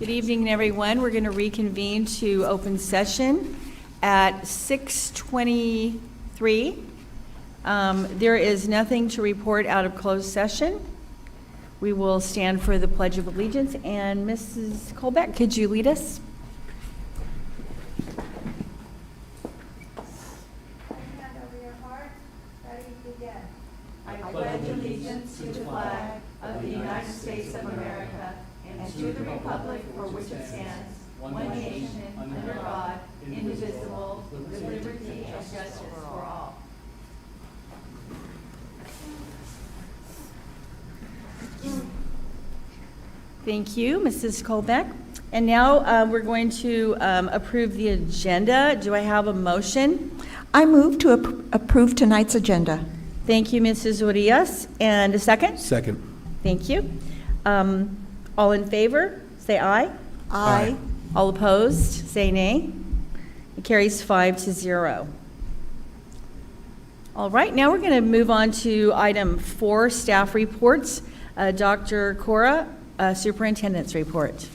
Good evening, everyone. We're going to reconvene to open session at 6:23. There is nothing to report out of closed session. We will stand for the Pledge of Allegiance. And Mrs. Colbeck, could you lead us? I pledge allegiance to the flag of the United States of America and to the republic for which it stands, one nation, under God, indivisible, with liberty and justice for all. Thank you, Mrs. Colbeck. And now we're going to approve the agenda. Do I have a motion? I move to approve tonight's agenda. Thank you, Mrs. Urias. And a second? Second. Thank you. All in favor, say aye. Aye. All opposed, say nay. It carries 5-0. All right, now we're going to move on to item 4, staff reports. Dr. Cora, superintendent's report.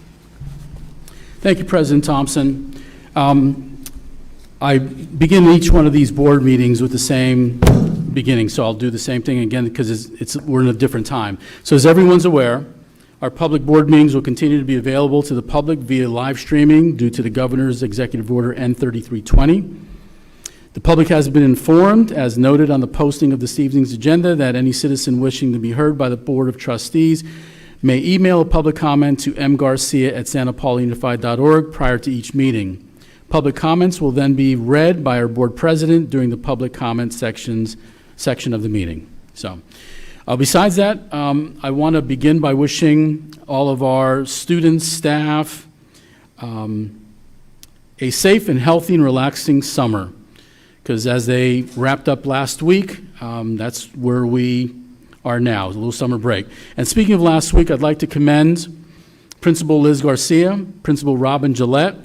Thank you, President Thompson. I begin each one of these board meetings with the same beginning, so I'll do the same thing again because we're in a different time. So as everyone's aware, our public board meetings will continue to be available to the public via live streaming due to the Governor's Executive Order N3320. The public has been informed, as noted on the posting of this evening's agenda, that any citizen wishing to be heard by the Board of Trustees may email a public comment to mgarcia@santapaulaunified.org prior to each meeting. Public comments will then be read by our board president during the public comment section of the meeting. So, besides that, I want to begin by wishing all of our students, staff, a safe and healthy and relaxing summer. Because as they wrapped up last week, that's where we are now, a little summer break. And speaking of last week, I'd like to commend Principal Liz Garcia, Principal Robin Gillette,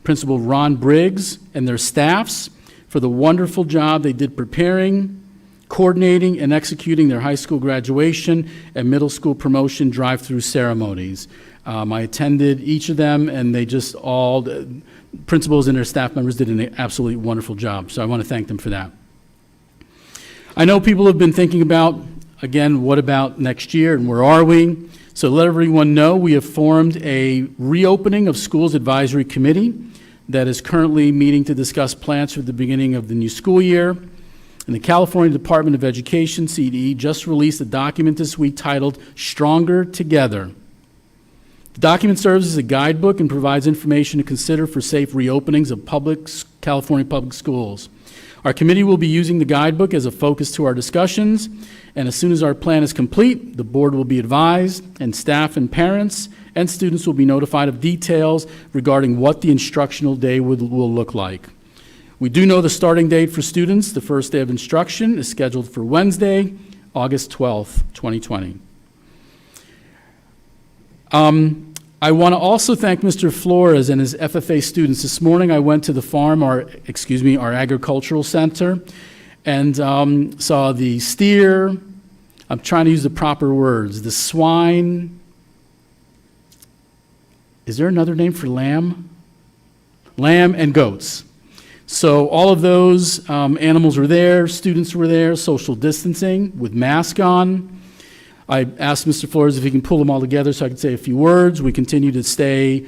Principal Ron Briggs, and their staffs for the wonderful job they did preparing, coordinating, and executing their high school graduation and middle school promotion drive-through ceremonies. I attended each of them, and they just all, principals and their staff members did an absolutely wonderful job, so I want to thank them for that. I know people have been thinking about, again, what about next year and where are we? So let everyone know we have formed a reopening of schools advisory committee that is currently meeting to discuss plans for the beginning of the new school year. And the California Department of Education, CDE, just released a document this week titled Stronger Together. The document serves as a guidebook and provides information to consider for safe reopenings of California public schools. Our committee will be using the guidebook as a focus to our discussions, and as soon as our plan is complete, the board will be advised, and staff and parents and students will be notified of details regarding what the instructional day will look like. We do know the starting date for students. The first day of instruction is scheduled for Wednesday, August 12th, 2020. I want to also thank Mr. Flores and his FFA students. This morning I went to the farm, our agricultural center, and saw the steer, I'm trying to use the proper words, the swine, is there another name for lamb? Lamb and goats. So all of those animals were there, students were there, social distancing with masks on. I asked Mr. Flores if he can pull them all together so I could say a few words. We continue to stay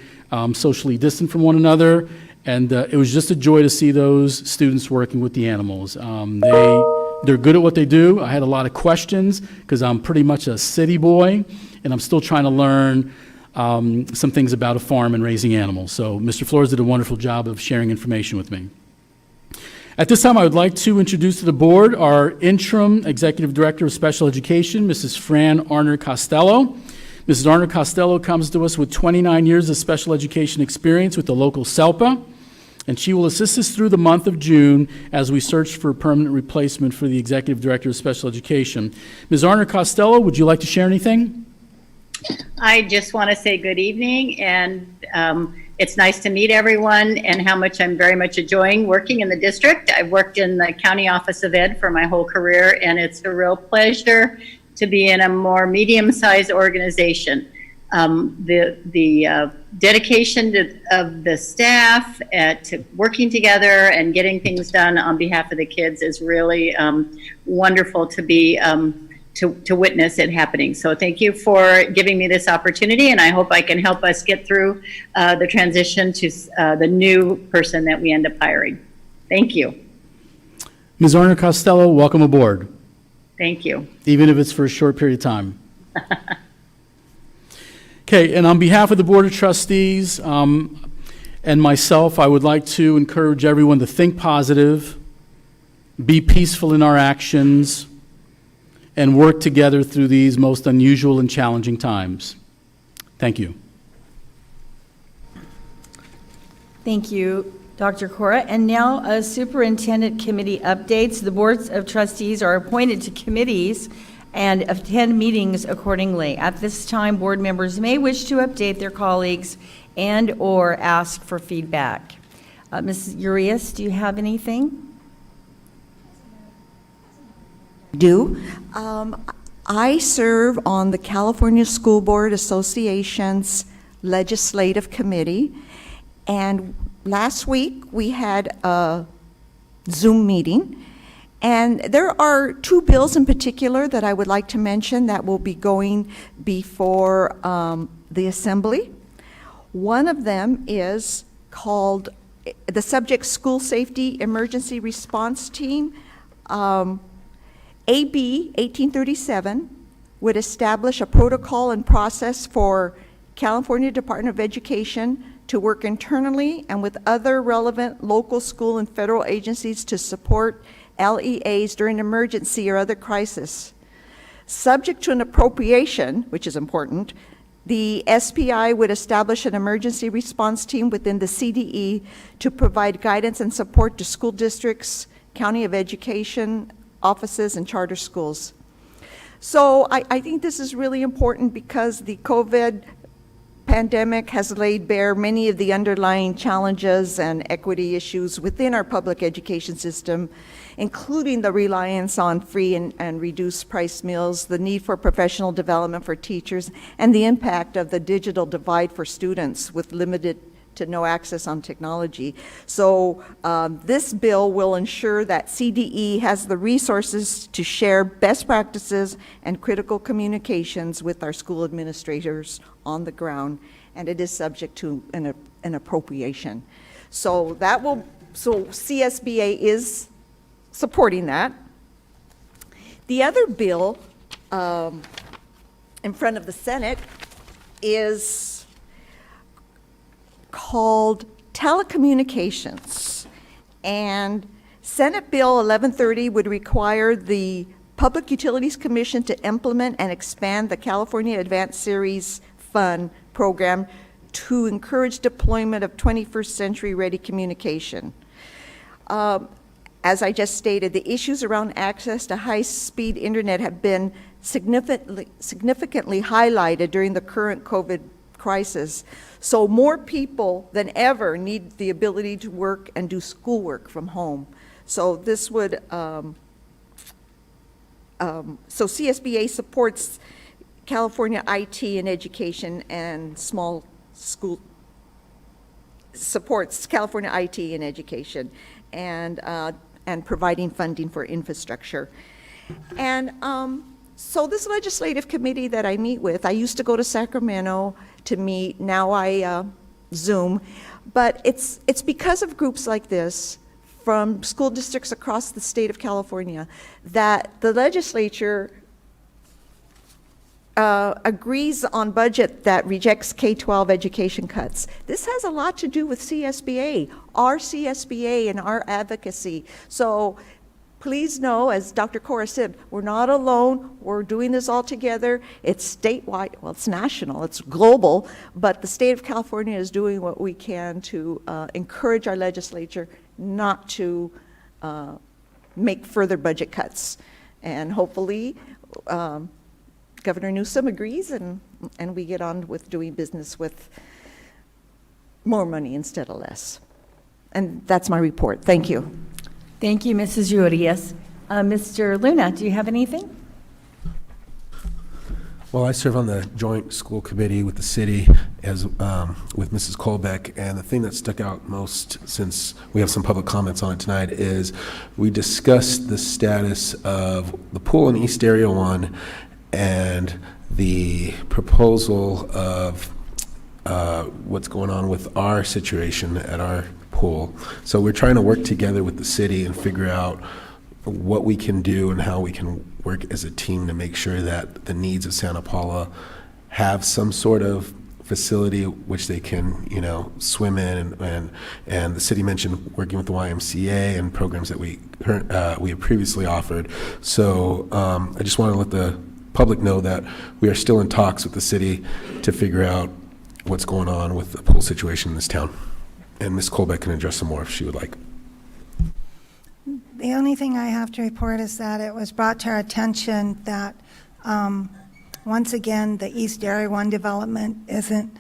socially distant from one another, and it was just a joy to see those students working with the animals. They're good at what they do. I had a lot of questions because I'm pretty much a city boy, and I'm still trying to learn some things about a farm and raising animals. So Mr. Flores did a wonderful job of sharing information with me. At this time, I would like to introduce to the board our interim Executive Director of Special Education, Mrs. Fran Arner-Costello. Mrs. Arner-Costello comes to us with 29 years of special education experience with the local SELPA, and she will assist us through the month of June as we search for a permanent replacement for the Executive Director of Special Education. Ms. Arner-Costello, would you like to share anything? I just want to say good evening, and it's nice to meet everyone and how much I'm very much enjoying working in the district. I've worked in the County Office of Ed for my whole career, and it's a real pleasure to be in a more medium-sized organization. the dedication of the staff to working together and getting things done on behalf of the kids is really wonderful to be to witness it happening. So thank you for giving me this opportunity, and I hope I can help us get through the transition to the new person that we end up hiring. Thank you. Ms. Arner Costello, welcome aboard, Thank you. even if it's for a short period of time. Okay, and on behalf of the Board of Trustees and myself, I would like to encourage everyone to think positive, be peaceful in our actions, and work together through these most unusual and challenging times. Thank you. Thank you, Dr. Cora. And now, superintendent committee updates. The boards of trustees are appointed to committees and attend meetings accordingly. At this time, board members may wish to update their colleagues and/or ask for feedback. Mrs. Urias, do you have anything? I serve on the California School Board Association's Legislative Committee, and last week we had a Zoom meeting, and there are two bills in particular that I would like to mention that will be going before the Assembly. One of them is called, the subject School Safety Emergency Response Team. AB 1837 would establish a protocol and process for California Department of Education to work internally and with other relevant local, school, and federal agencies to support LEAs during emergency or other crisis. Subject to an appropriation, which is important, the SPI would establish an emergency response team within the CDE to provide guidance and support to school districts, county of education offices, and charter schools. So I think this is really important because the COVID pandemic has laid bare many of the underlying challenges and equity issues within our public education system, including the reliance on free and reduced price meals, the need for professional development for teachers, and the impact of the digital divide for students with limited to no access on technology. So this bill will ensure that CDE has the resources to share best practices and critical communications with our school administrators on the ground, and it is subject to an appropriation. So CSBA is supporting that. The other bill in front of the Senate is called telecommunications, and Senate Bill 1130 would require the Public Utilities Commission to implement and expand the California Advanced Series Fund program to encourage deployment of 21st century ready communication. As I just stated, the issues around access to high-speed internet have been significantly highlighted during the current COVID crisis. So more people than ever need the ability to work and do schoolwork from home. So this would, so CSBA supports California IT and education and small school, supports California IT and education and providing funding for infrastructure. And so this legislative committee that I meet with, I used to go to Sacramento to meet, now I Zoom, but it's because of groups like this from school districts across the state of California that the legislature agrees on budget that rejects K-12 education cuts. This has a lot to do with CSBA, our CSBA and our advocacy. So please know, as Dr. Cora said, we're not alone. We're doing this all together. It's statewide, well, it's national, it's global, but the state of California is doing what we can to encourage our legislature not to make further budget cuts. And hopefully, Governor Newsom agrees and we get on with doing business with more money instead of less. And that's my report. Thank you. Thank you, Mrs. Urias. Mr. Luna, do you have anything? Well, I serve on the joint school committee with the city as with Mrs. Colbeck, and the thing that stuck out most, since we have some public comments on it tonight, is we discussed the status of the pool in East Area 1 and the proposal of what's going on with our situation at our pool. So we're trying to work together with the city and figure out what we can do and how we can work as a team to make sure that the needs of Santa Paula have some sort of facility which they can, swim in, and the city mentioned working with the YMCA and programs that we have previously offered. So I just want to let the public know that we are still in talks with the city to figure out what's going on with the pool situation in this town. And Ms. Colbeck can address some more if she would like. The only thing I have to report is that it was brought to our attention that, once again, the East Area 1 development isn't,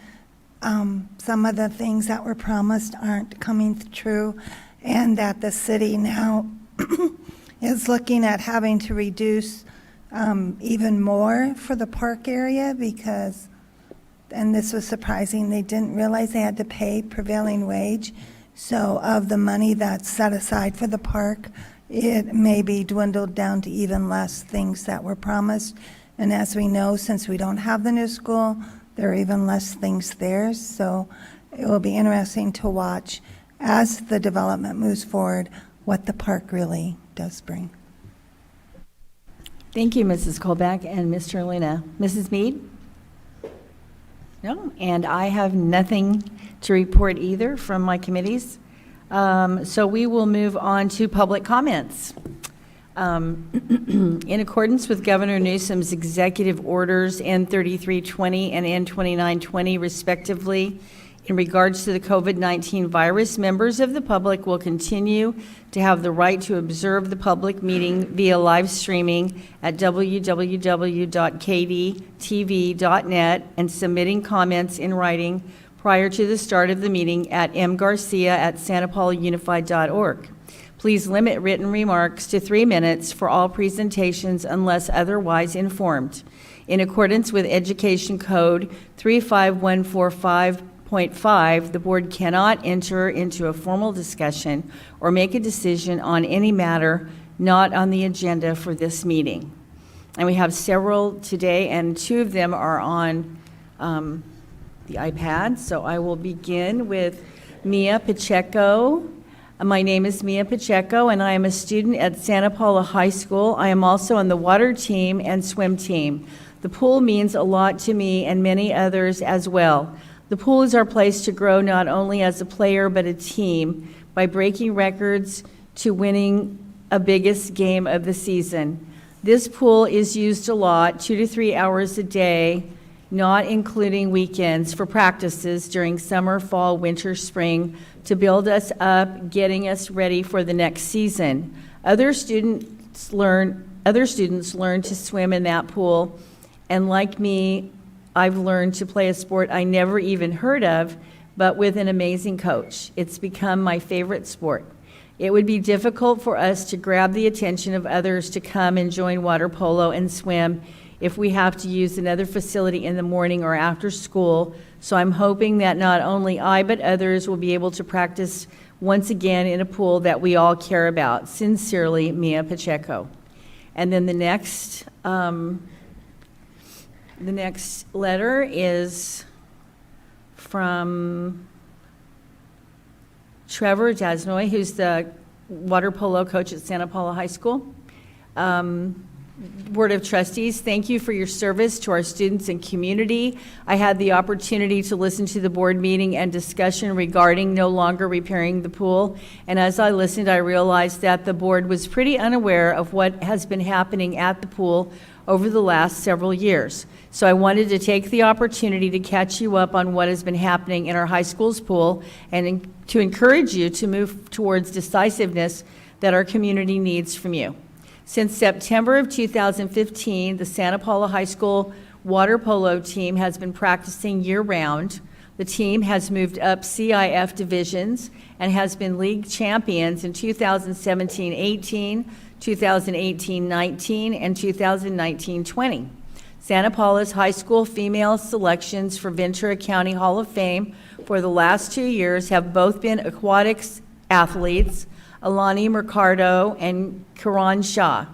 some of the things that were promised aren't coming true, and that the city now is looking at having to reduce even more for the park area because, and this was surprising, they didn't realize they had to pay prevailing wage. So of the money that's set aside for the park, it may be dwindled down to even less things that were promised. And as we know, since we don't have the new school, there are even less things there. So it will be interesting to watch as the development moves forward what the park really does bring. Thank you, Mrs. Colbeck and Mr. Luna. Mrs. Mead? No, and I have nothing to report either from my committees. So we will move on to public comments. In accordance with Governor Newsom's executive orders N3320 and N2920 respectively, in regards to the COVID-19 virus, members of the public will continue to have the right to observe the public meeting via live streaming at www.kdtv.net and submitting comments in writing prior to the start of the meeting at mgarcia@santapaulaunified.org. Please limit written remarks to 3 minutes for all presentations unless otherwise informed. In accordance with Education Code 35145.5, the board cannot enter into a formal discussion or make a decision on any matter not on the agenda for this meeting. And we have several today, and 2 of them are on the iPad. So I will begin with Mia Pacheco. My name is Mia Pacheco, and I am a student at Santa Paula High School. I am also on the water team and swim team. The pool means a lot to me and many others as well. The pool is our place to grow not only as a player but a team by breaking records to winning a biggest game of the season. This pool is used a lot, 2 to 3 hours a day, not including weekends, for practices during summer, fall, winter, spring, to build us up, getting us ready for the next season. Other students learn to swim in that pool, and like me, I've learned to play a sport I never even heard of, but with an amazing coach. It's become my favorite sport. It would be difficult for us to grab the attention of others to come and join water polo and swim if we have to use another facility in the morning or after school. So I'm hoping that not only I but others will be able to practice once again in a pool that we all care about. Sincerely, Mia Pacheco. And then the next letter is from Trevor Dasnoy, who's the water polo coach at Santa Paula High School. Board of Trustees, thank you for your service to our students and community. I had the opportunity to listen to the board meeting and discussion regarding no longer repairing the pool, and as I listened, I realized that the board was pretty unaware of what has been happening at the pool over the last several years. So I wanted to take the opportunity to catch you up on what has been happening in our high school's pool and to encourage you to move towards decisiveness that our community needs from you. Since September of 2015, the Santa Paula High School water polo team has been practicing year-round. The team has moved up CIF divisions and has been league champions in 2017-18, 2018-19, and 2019-20. Santa Paula's high school female selections for Ventura County Hall of Fame for the last 2 years have both been aquatics athletes, Alani Mercado and Karan Shah.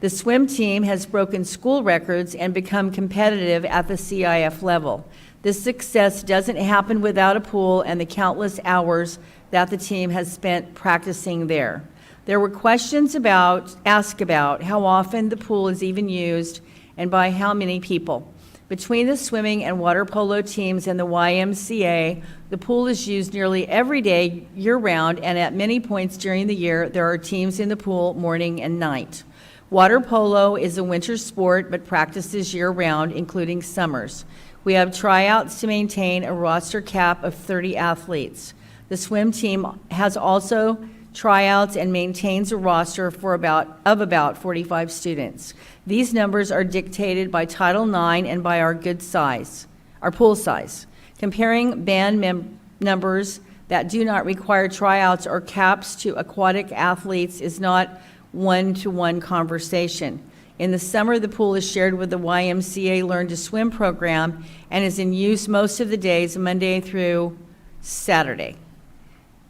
The swim team has broken school records and become competitive at the CIF level. This success doesn't happen without a pool and the countless hours that the team has spent practicing there. There were questions asked about how often the pool is even used and by how many people. Between the swimming and water polo teams and the YMCA, the pool is used nearly every day year-round, and at many points during the year, there are teams in the pool morning and night. Water polo is a winter sport, but practices year-round, including summers. We have tryouts to maintain a roster cap of 30 athletes. The swim team has also tryouts and maintains a roster of about 45 students. These numbers are dictated by Title IX and by our pool size. Comparing band numbers that do not require tryouts or caps to aquatic athletes is not one-to-one conversation. In the summer, the pool is shared with the YMCA Learn to Swim program and is in use most of the days, Monday through Saturday.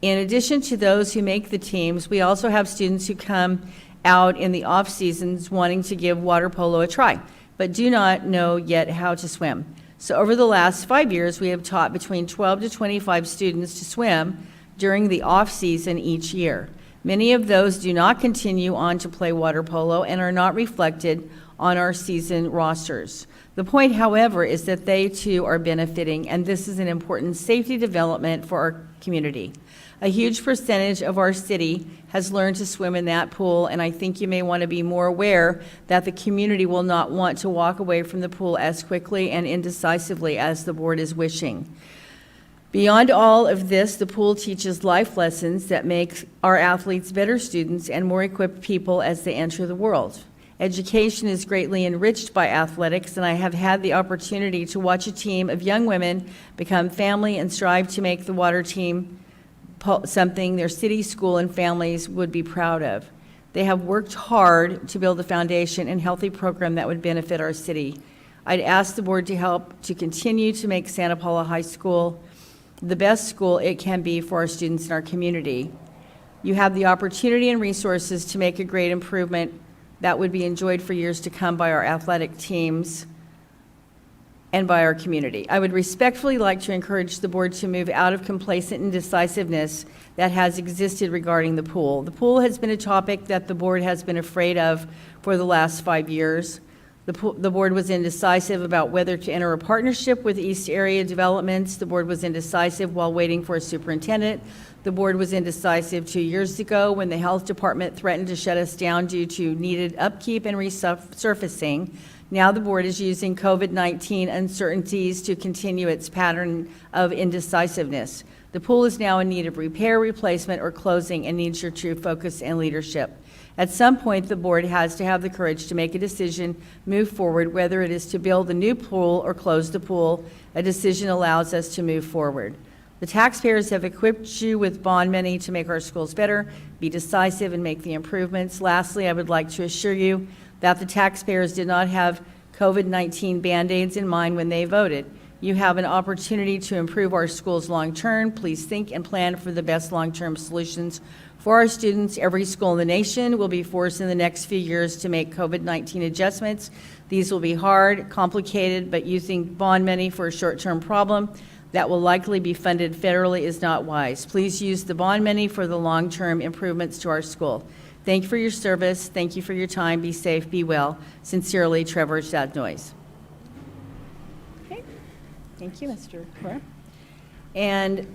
In addition to those who make the teams, we also have students who come out in the off seasons wanting to give water polo a try, but do not know yet how to swim. So over the last 5 years, we have taught between 12 to 25 students to swim during the off season each year. Many of those do not continue on to play water polo and are not reflected on our season rosters. The point, however, is that they too are benefiting, and this is an important safety development for our community. A huge percentage of our city has learned to swim in that pool, and I think you may want to be more aware that the community will not want to walk away from the pool as quickly and indecisively as the board is wishing. Beyond all of this, the pool teaches life lessons that make our athletes better students and more equipped people as they enter the world. Education is greatly enriched by athletics, and I have had the opportunity to watch a team of young women become family and strive to make the water team something their city, school, and families would be proud of. They have worked hard to build a foundation and healthy program that would benefit our city. I'd ask the board to help to continue to make Santa Paula High School the best school it can be for our students in our community. You have the opportunity and resources to make a great improvement that would be enjoyed for years to come by our athletic teams and by our community. I would respectfully like to encourage the board to move out of complacent indecisiveness that has existed regarding the pool. The pool has been a topic that the board has been afraid of for the last 5 years. The board was indecisive about whether to enter a partnership with East Area Developments. The board was indecisive while waiting for a superintendent. The board was indecisive 2 years ago when the health department threatened to shut us down due to needed upkeep and resurfacing. Now the board is using COVID-19 uncertainties to continue its pattern of indecisiveness. The pool is now in need of repair, replacement, or closing and needs your true focus and leadership. At some point, the board has to have the courage to make a decision, move forward, whether it is to build a new pool or close the pool. A decision allows us to move forward. The taxpayers have equipped you with bond money to make our schools better, be decisive, and make the improvements. Lastly, I would like to assure you that the taxpayers did not have COVID-19 Band-Aids in mind when they voted. You have an opportunity to improve our schools long-term. Please think and plan for the best long-term solutions for our students. Every school in the nation will be forced in the next few years to make COVID-19 adjustments. These will be hard, complicated, but using bond money for a short-term problem that will likely be funded federally is not wise. Please use the bond money for the long-term improvements to our school. Thank you for your service. Thank you for your time. Be safe, be well. Sincerely, Trevor Shadnois. Okay. Thank you, Mr. Cora. And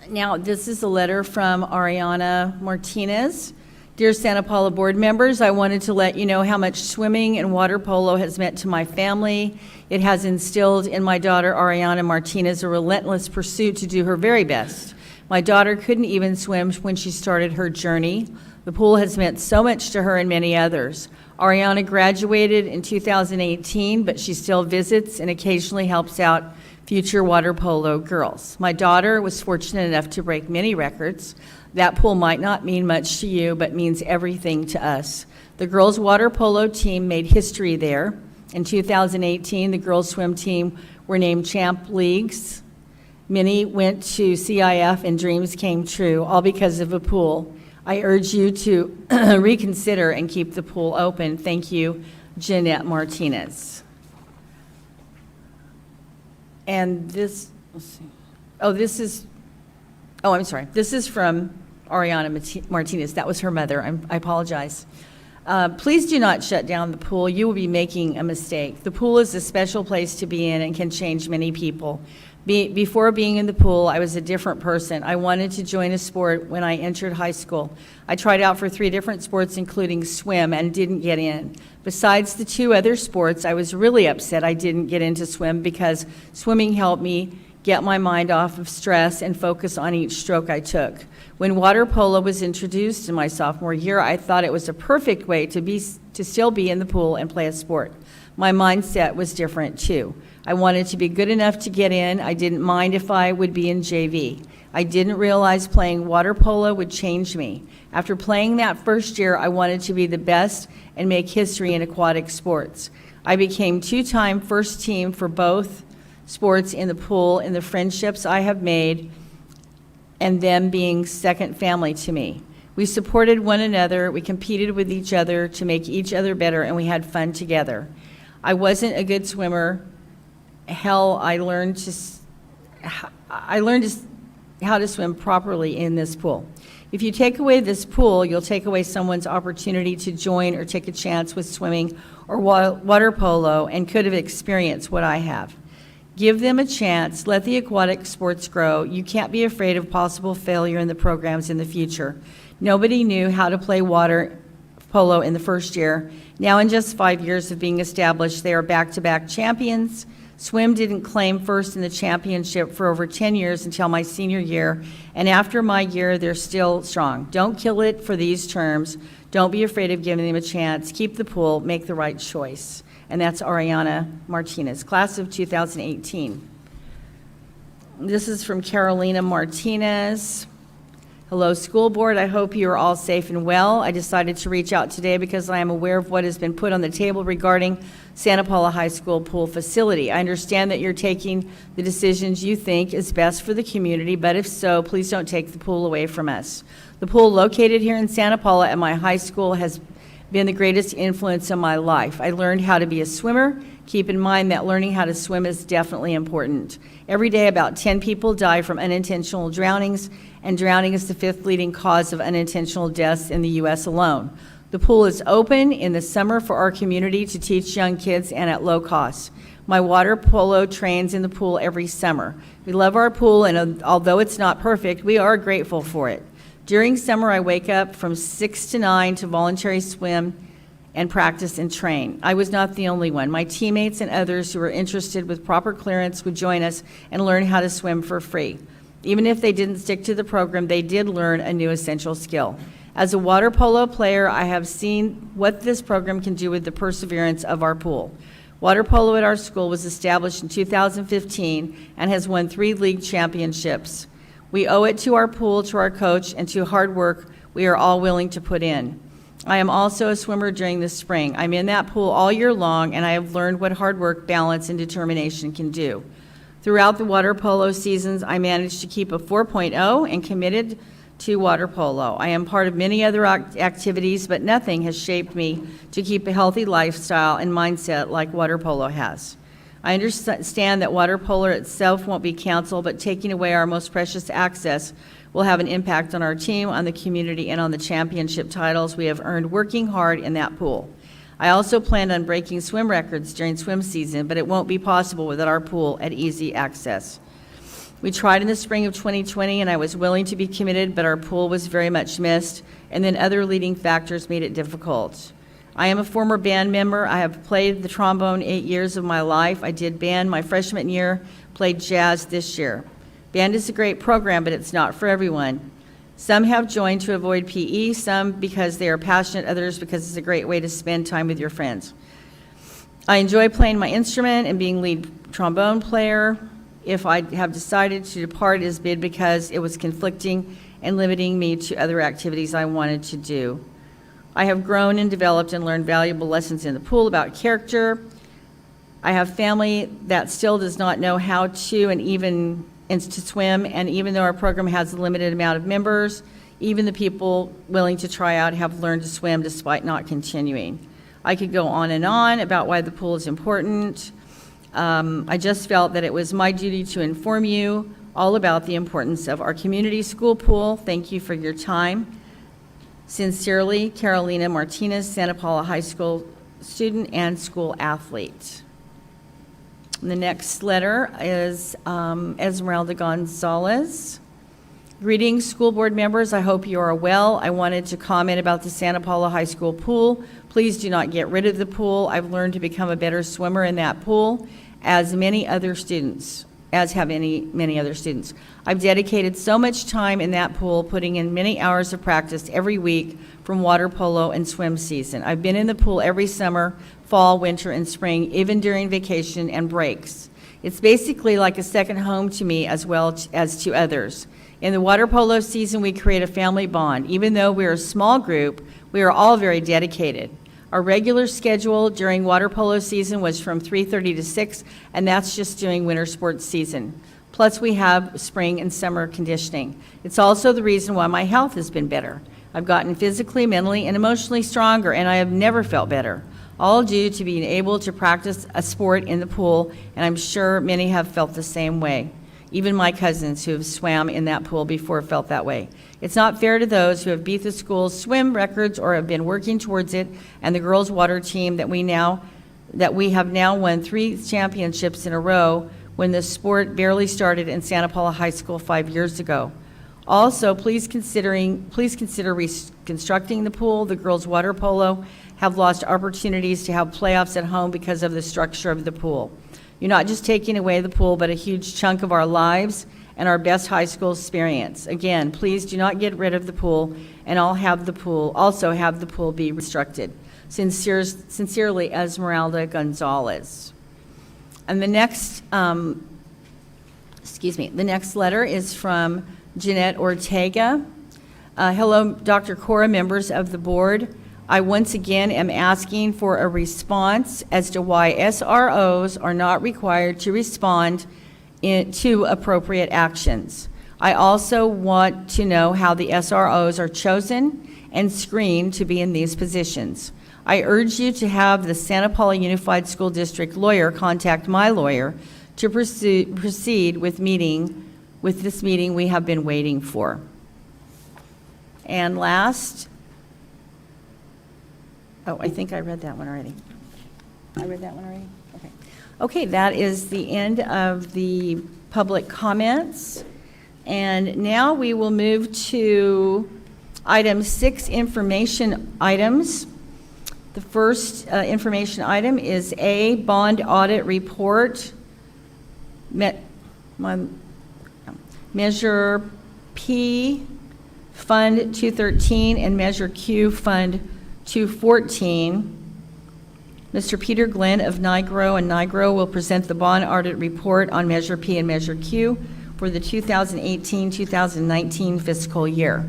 now this is a letter from Ariana Martinez. Dear Santa Paula board members, I wanted to let you know how much swimming and water polo has meant to my family. It has instilled in my daughter Ariana Martinez a relentless pursuit to do her very best. My daughter couldn't even swim when she started her journey. The pool has meant so much to her and many others. Ariana graduated in 2018, but she still visits and occasionally helps out future water polo girls. My daughter was fortunate enough to break many records. That pool might not mean much to you, but means everything to us. The girls' water polo team made history there. In 2018, the girls' swim team were named Champ Leagues. Many went to CIF and dreams came true, all because of a pool. I urge you to reconsider and keep the pool open. Thank you, Jeanette Martinez. And this, let's see. I'm sorry. This is from Ariana Martinez. That was her mother. I apologize. Please do not shut down the pool. You will be making a mistake. The pool is a special place to be in and can change many people. Before being in the pool, I was a different person. I wanted to join a sport when I entered high school. I tried out for 3 different sports, including swim, and didn't get in. Besides the 2 other sports, I was really upset I didn't get into swim because swimming helped me get my mind off of stress and focus on each stroke I took. When water polo was introduced in my sophomore year, I thought it was a perfect way to still be in the pool and play a sport. My mindset was different too. I wanted to be good enough to get in. I didn't mind if I would be in JV. I didn't realize playing water polo would change me. After playing that first year, I wanted to be the best and make history in aquatic sports. I became 2-time first team for both sports in the pool, and the friendships I have made and them being second family to me. We supported one another, we competed with each other to make each other better, and we had fun together. I wasn't a good swimmer. Hell, I learned how to swim properly in this pool. If you take away this pool, you'll take away someone's opportunity to join or take a chance with swimming or water polo and could have experienced what I have. Give them a chance. Let the aquatic sports grow. You can't be afraid of possible failure in the programs in the future. Nobody knew how to play water polo in the first year. Now, in just 5 years of being established, they are back-to-back champions. Swim didn't claim first in the championship for over 10 years until my senior year, and after my year, they're still strong. Don't kill it for these terms. Don't be afraid of giving them a chance. Keep the pool. Make the right choice. And that's Ariana Martinez, class of 2018. This is from Carolina Martinez. Hello, school board. I hope you are all safe and well. I decided to reach out today because I am aware of what has been put on the table regarding Santa Paula High School pool facility. I understand that you're taking the decisions you think is best for the community, but if so, please don't take the pool away from us. The pool located here in Santa Paula at my high school has been the greatest influence in my life. I learned how to be a swimmer. Keep in mind that learning how to swim is definitely important. Every day, about 10 people die from unintentional drownings, and drowning is the 5th leading cause of unintentional deaths in the U.S. alone. The pool is open in the summer for our community to teach young kids and at low cost. My water polo trains in the pool every summer. We love our pool, and although it's not perfect, we are grateful for it. During summer, I wake up from 6 to 9 to voluntary swim and practice and train. I was not the only one. My teammates and others who were interested with proper clearance would join us and learn how to swim for free. Even if they didn't stick to the program, they did learn a new essential skill. As a water polo player, I have seen what this program can do with the perseverance of our pool. Water polo at our school was established in 2015 and has won 3 league championships. We owe it to our pool, to our coach, and to hard work we are all willing to put in. I am also a swimmer during the spring. I'm in that pool all year long, and I have learned what hard work, balance, and determination can do. Throughout the water polo seasons, I managed to keep a 4.0 and committed to water polo. I am part of many other activities, but nothing has shaped me to keep a healthy lifestyle and mindset like water polo has. I understand that water polo itself won't be canceled, but taking away our most precious access will have an impact on our team, on the community, and on the championship titles we have earned working hard in that pool. I also planned on breaking swim records during swim season, but it won't be possible without our pool at easy access. We tried in the spring of 2020, and I was willing to be committed, but our pool was very much missed, and then other leading factors made it difficult. I am a former band member. I have played the trombone 8 years of my life. I did band my freshman year, played jazz this year. Band is a great program, but it's not for everyone. Some have joined to avoid PE, some because they are passionate, others because it's a great way to spend time with your friends. I enjoy playing my instrument and being lead trombone player. If I have decided to depart, it has been because it was conflicting and limiting me to other activities I wanted to do. I have grown and developed and learned valuable lessons in the pool about character. I have family that still does not know how to and to swim, and even though our program has a limited amount of members, even the people willing to try out have learned to swim despite not continuing. I could go on and on about why the pool is important. I just felt that it was my duty to inform you all about the importance of our community school pool. Thank you for your time. Sincerely, Carolina Martinez, Santa Paula High School student and school athlete. The next letter is Esmeralda Gonzalez. Greetings, school board members. I hope you are well. I wanted to comment about the Santa Paula High School pool. Please do not get rid of the pool. I've learned to become a better swimmer in that pool, as have many other students. I've dedicated so much time in that pool, putting in many hours of practice every week from water polo and swim season. I've been in the pool every summer, fall, winter, and spring, even during vacation and breaks. It's basically like a second home to me as well as to others. In the water polo season, we create a family bond. Even though we're a small group, we are all very dedicated. Our regular schedule during water polo season was from 3:30 to 6, and that's just during winter sports season. Plus, we have spring and summer conditioning. It's also the reason why my health has been better. I've gotten physically, mentally, and emotionally stronger, and I have never felt better, all due to being able to practice a sport in the pool, and I'm sure many have felt the same way. Even my cousins who have swam in that pool before felt that way. It's not fair to those who have beat the school's swim records or have been working towards it, and the girls' water team that we have now won 3 championships in a row when the sport barely started in Santa Paula High School 5 years ago. Also, please consider reconstructing the pool. The girls' water polo have lost opportunities to have playoffs at home because of the structure of the pool. You're not just taking away the pool, but a huge chunk of our lives and our best high school experience. Again, please do not get rid of the pool, and also have the pool be reconstructed. Sincerely, Esmeralda Gonzalez. And the next letter is from Jeanette Ortega. Hello, Dr. Cora, members of the board. I once again am asking for a response as to why SROs are not required to respond to appropriate actions. I also want to know how the SROs are chosen and screened to be in these positions. I urge you to have the Santa Paula Unified School District lawyer contact my lawyer to proceed with this meeting we have been waiting for. And last, I think I read that one already. Okay. Okay, that is the end of the public comments. And now we will move to item 6, information items. The first information item is A, bond audit report. Measure P, Fund 213, and Measure Q, Fund 214. Mr. Peter Glenn of Nigro and Nigro will present the bond audit report on Measure P and Measure Q for the 2018-2019 fiscal year.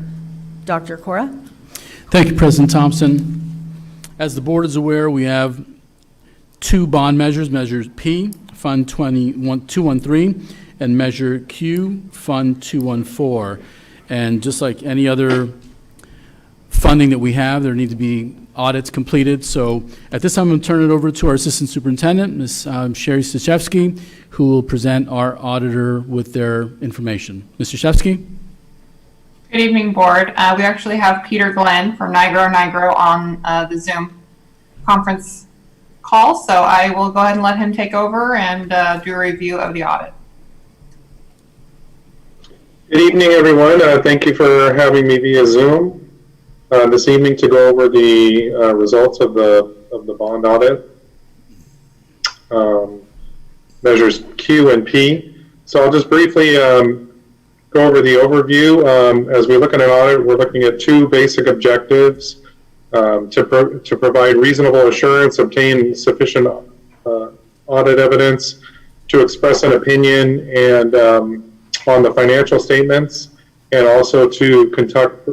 Dr. Cora? Thank you, President Thompson. As the board is aware, we have 2 bond measures, Measure P, Fund 213, and Measure Q, Fund 214. And just like any other funding that we have, there need to be audits completed. So at this time, I'm going to turn it over to our Assistant Superintendent, Ms. Sherry Stachewski, who will present our auditor with their information. Ms. Stachewski? Good evening, board. We actually have Peter Glenn from Nigro on the Zoom conference call, so I will go ahead and let him take over and do a review of the audit. Good evening, everyone. Thank you for having me via Zoom this evening to go over the results of the bond audit, measures Q and P. So I'll just briefly go over the overview. As we look at an audit, we're looking at 2 basic objectives: to provide reasonable assurance, obtain sufficient audit evidence, to express an opinion and on the financial statements, and also to conduct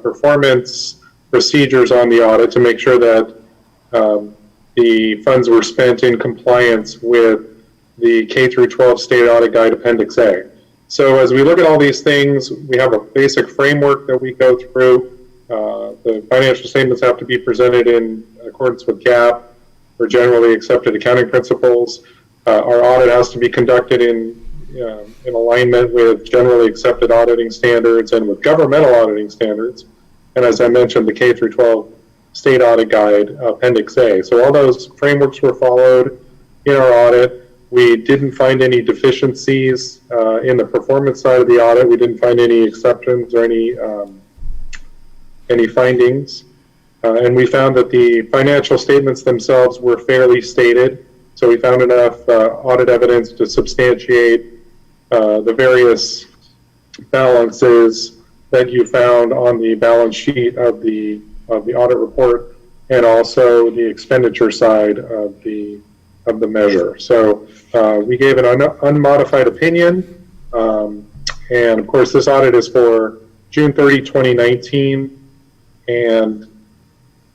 performance procedures on the audit to make sure that the funds were spent in compliance with the K through 12 State Audit Guide Appendix A. So as we look at all these things, we have a basic framework that we go through. The financial statements have to be presented in accordance with GAAP or generally accepted accounting principles. Our audit has to be conducted in alignment with generally accepted auditing standards and with governmental auditing standards. And as I mentioned, the K through 12 State Audit Guide Appendix A. So all those frameworks were followed in our audit. We didn't find any deficiencies in the performance side of the audit. We didn't find any exceptions or any findings. And we found that the financial statements themselves were fairly stated. So we found enough audit evidence to substantiate the various balances that you found on the balance sheet of the audit report, and also the expenditure side of the measure. So we gave an unmodified opinion, and of course this audit is for June 30, 2019, and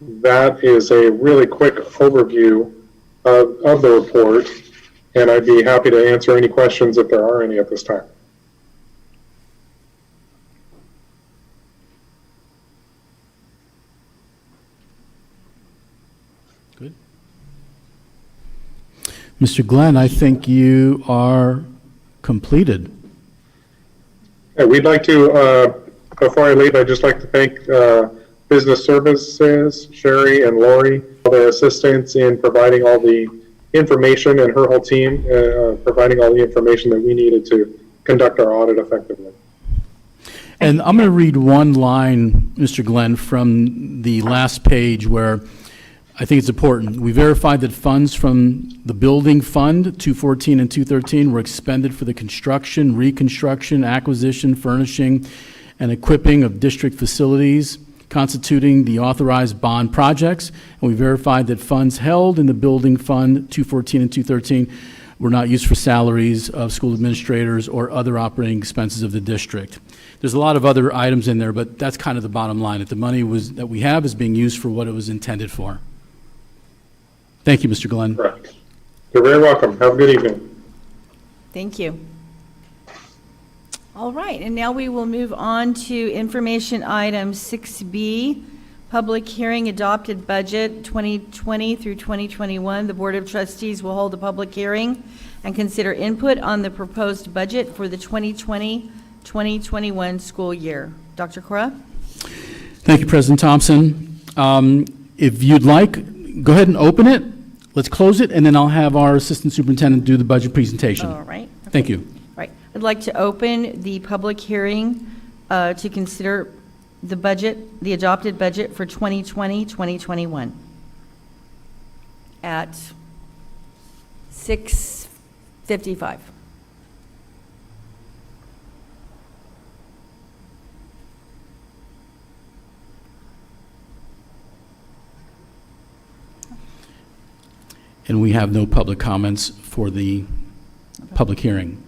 that is a really quick overview of the report, and I'd be happy to answer any questions if there are any at this time. Good. Mr. Glenn, I think you are completed. Yeah, we'd like to, before I leave, I'd just like to thank Business Services, Sherry and Lori, for their assistance in providing all the information, and her whole team providing all the information that we needed to conduct our audit effectively. And I'm going to read one line, Mr. Glenn, from the last page where I think it's important. We verified that funds from the building fund, 214 and 213, were expended for the construction, reconstruction, acquisition, furnishing, and equipping of district facilities constituting the authorized bond projects. And we verified that funds held in the building fund, 214 and 213, were not used for salaries of school administrators or other operating expenses of the district. There's a lot of other items in there, but that's kind of the bottom line, that the money that we have is being used for what it was intended for. Thank you, Mr. Glenn. Correct. You're very welcome. Have a good evening. Thank you. All right, and now we will move on to information item 6B, public hearing adopted budget 2020 through 2021. The Board of Trustees will hold a public hearing and consider input on the proposed budget for the 2020-2021 school year. Dr. Cora? Thank you, President Thompson. If you'd like, go ahead and open it. Let's close it, and then I'll have our Assistant Superintendent do the budget presentation. All right. Okay. Thank you. All right. I'd like to open the public hearing to consider the budget, the adopted budget for 2020-2021 at 6:55. And we have no public comments for the public hearing.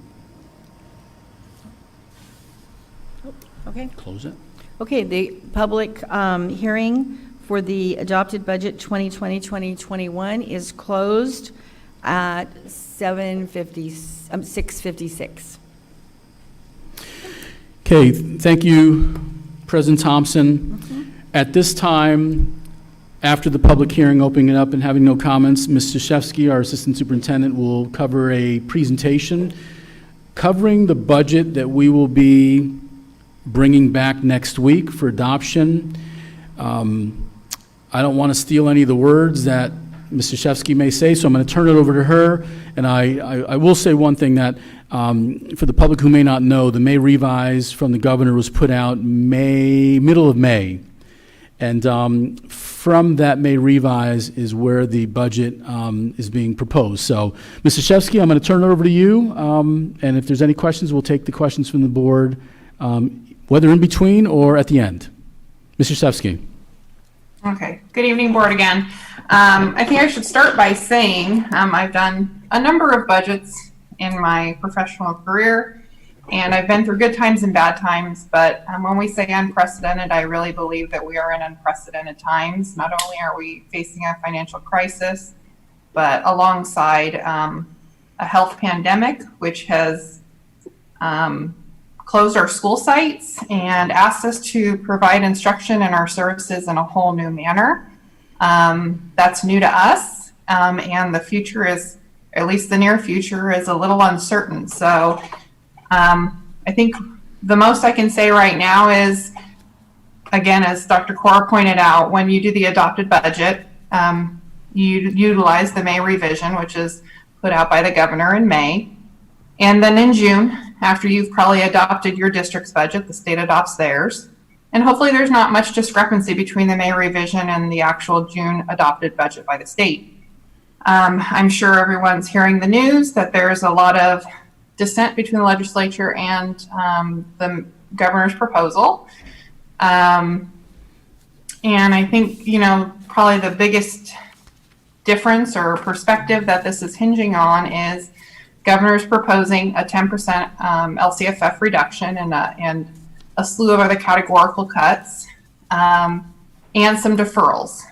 Okay. Close it. Okay, the public hearing for the adopted budget 2020-2021 is closed at 6:56. Okay, thank you, President Thompson. At this time, after the public hearing, opening it up and having no comments, Ms. Stashevsky, our Assistant Superintendent, will cover a presentation covering the budget that we will be bringing back next week for adoption. I don't want to steal any of the words that Ms. Stashevsky may say, so I'm going to turn it over to her. And I will say one thing, that for the public who may not know, the May revise from the governor was put out middle of May. And from that May revise is where the budget is being proposed. So, Ms. Stashevsky, I'm going to turn it over to you. And if there's any questions, we'll take the questions from the board, whether in between or at the end. Ms. Stashevsky. Okay. Good evening, board again. I think I should start by saying I've done a number of budgets in my professional career, And I've been through good times and bad times, but when we say unprecedented, I really believe that we are in unprecedented times. Not only are we facing a financial crisis, but alongside a health pandemic, which has closed our school sites and asked us to provide instruction and our services in a whole new manner. That's new to us, and the future is, at least the near future, is a little uncertain. So I think the most I can say right now is, again, as Dr. Cora pointed out, when you do the adopted budget, you utilize the May revision, which is put out by the governor in May. And then in June, after you've probably adopted your district's budget, the state adopts theirs. And hopefully there's not much discrepancy between the May revision and the actual June adopted budget by the state. I'm sure everyone's hearing the news that there's a lot of dissent between the legislature and the governor's proposal. And I think, probably the biggest difference or perspective that this is hinging on is governor's proposing a 10% LCFF reduction and a slew of other categorical cuts and some deferrals.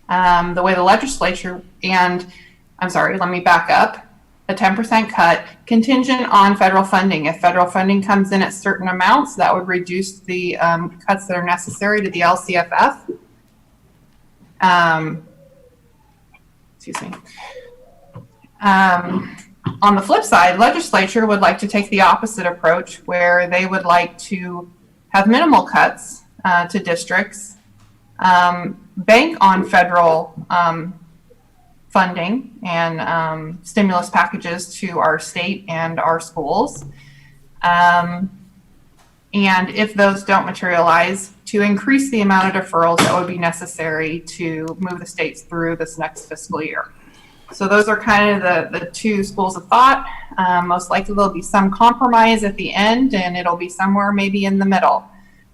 The way the legislature let me back up. A 10% cut contingent on federal funding. If federal funding comes in at certain amounts, that would reduce the cuts that are necessary to the LCFF. Excuse me. On the flip side, legislature would like to take the opposite approach, where they would like to have minimal cuts to districts, bank on federal funding and stimulus packages to our state and our schools. And if those don't materialize, to increase the amount of deferrals that would be necessary to move the states through this next fiscal year. So those are kind of the two schools of thought. Most likely there'll be some compromise at the end, and it'll be somewhere maybe in the middle.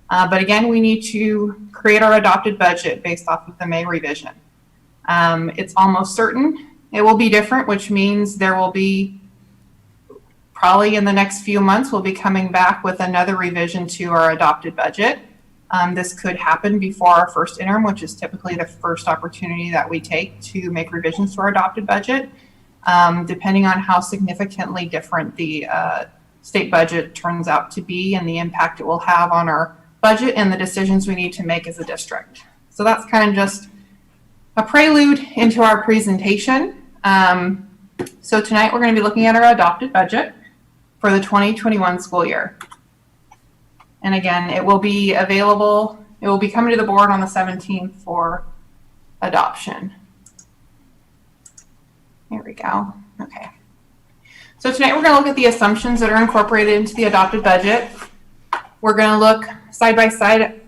But again, we need to create our adopted budget based off of the May revision. It's almost certain it will be different, which means there will be, probably in the next few months, we'll be coming back with another revision to our adopted budget. This could happen before our first interim, which is typically the first opportunity that we take to make revisions to our adopted budget, depending on how significantly different the state budget turns out to be and the impact it will have on our budget and the decisions we need to make as a district. So that's kind of just a prelude into our presentation. So tonight we're going to be looking at our adopted budget for the 2021 school year. And again, it will be available, it will be coming to the board on the 17th for adoption. Here we go. Okay. So tonight we're going to look at the assumptions that are incorporated into the adopted budget. We're going to look side by side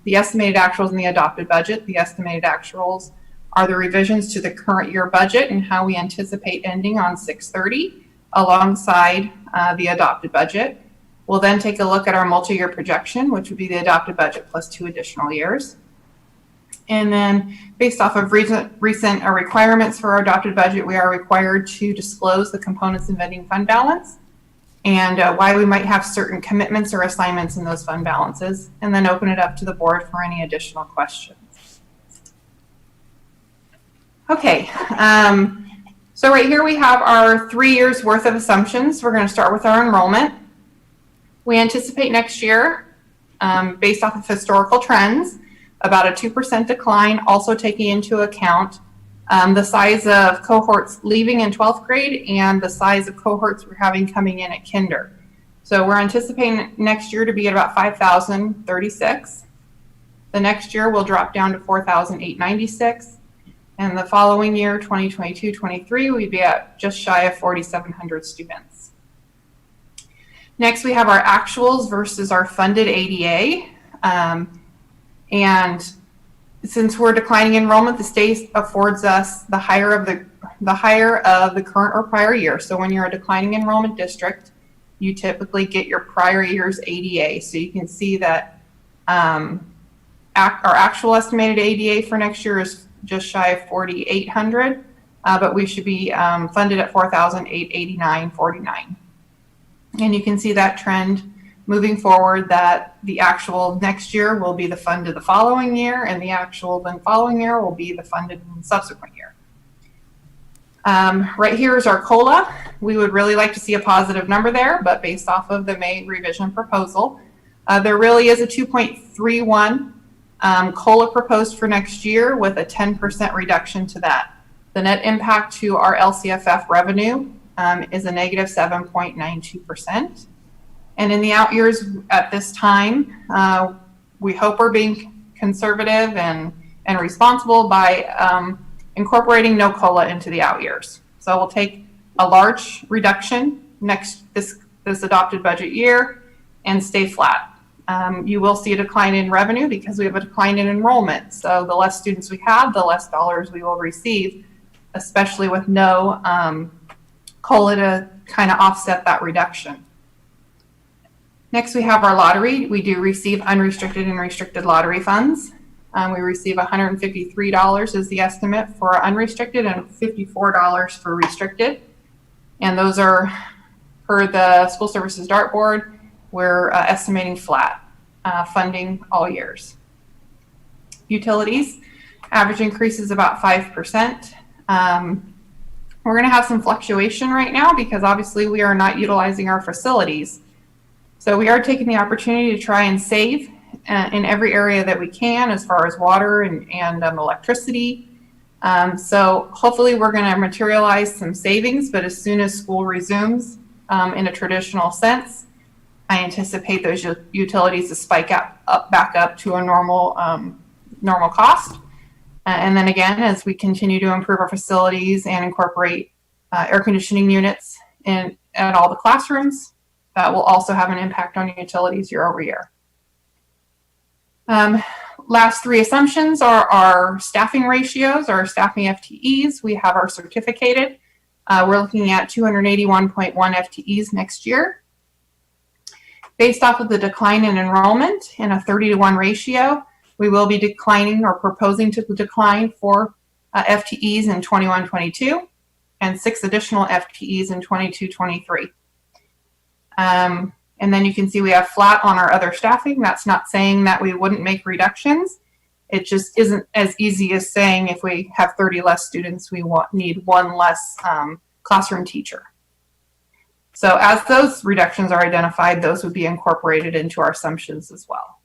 the estimated actuals in the adopted budget. The estimated actuals are the revisions to the current year budget and how we anticipate ending on 6/30 alongside the adopted budget. We'll then take a look at our multi-year projection, which would be the adopted budget plus 2 additional years. And then based off of recent requirements for our adopted budget, we are required to disclose the components and vending fund balance and why we might have certain commitments or assignments in those fund balances, and then open it up to the board for any additional questions. Okay, so right here we have our 3 years worth of assumptions. We're going to start with our enrollment. We anticipate next year, based off of historical trends, about a 2% decline, also taking into account the size of cohorts leaving in 12th grade and the size of cohorts we're having coming in at kinder. So we're anticipating next year to be at about 5,036. The next year will drop down to 4,896. And the following year, 2022-23, we'd be at just shy of 4,700 students. Next, we have our actuals versus our funded ADA. And since we're declining enrollment, the state affords us the higher of the current or prior year. So when you're a declining enrollment district, you typically get your prior year's ADA. So you can see that our actual estimated ADA for next year is just shy of 4,800, but we should be funded at 4,889.49. And you can see that trend moving forward, that the actual next year will be the funded the following year, and the actual then following year will be the funded in the subsequent year. Right here is our COLA. We would really like to see a positive number there, but based off of the May revision proposal, there really is a 2.31 COLA proposed for next year with a 10% reduction to that. The net impact to our LCFF revenue is a negative 7.92%. And in the out years at this time, we hope we're being conservative and responsible by incorporating no COLA into the out years. So we'll take a large reduction this adopted budget year and stay flat. You will see a decline in revenue because we have a decline in enrollment. So the less students we have, the less dollars we will receive, especially with no COLA to kind of offset that reduction. Next, we have our lottery. We do receive unrestricted and restricted lottery funds. We receive $153 is the estimate for unrestricted and $54 for restricted. And those are, per the School Services Dartboard, we're estimating flat funding all years. Utilities, average increase is about 5%. We're going to have some fluctuation right now because obviously we are not utilizing our facilities. So we are taking the opportunity to try and save in every area that we can as far as water and electricity. So hopefully we're going to materialize some savings, but as soon as school resumes in a traditional sense, I anticipate those utilities to spike back up to a normal cost. And then again, as we continue to improve our facilities and incorporate air conditioning units at all the classrooms, that will also have an impact on utilities year over year. Last three assumptions are our staffing ratios, our staffing FTEs. We have our certificated. We're looking at 281.1 FTEs next year. Based off of the decline in enrollment in a 30-to-1 ratio, we will be declining or proposing to decline 4 FTEs in 21-22 and 6 additional FTEs in 22-23. And then you can see we have flat on our other staffing. That's not saying that we wouldn't make reductions. It just isn't as easy as saying if we have 30 less students, we need 1 less classroom teacher. So as those reductions are identified, those would be incorporated into our assumptions as well.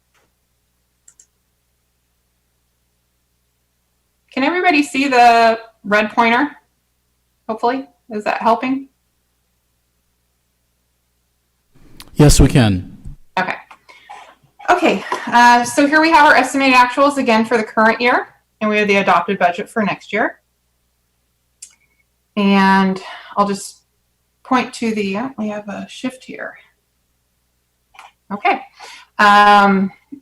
Can everybody see the red pointer? Hopefully, is that helping? Yes, we can. Okay. Okay, so here we have our estimated actuals again for the current year, and we have the adopted budget for next year. And I'll just point to we have a shift here. Okay.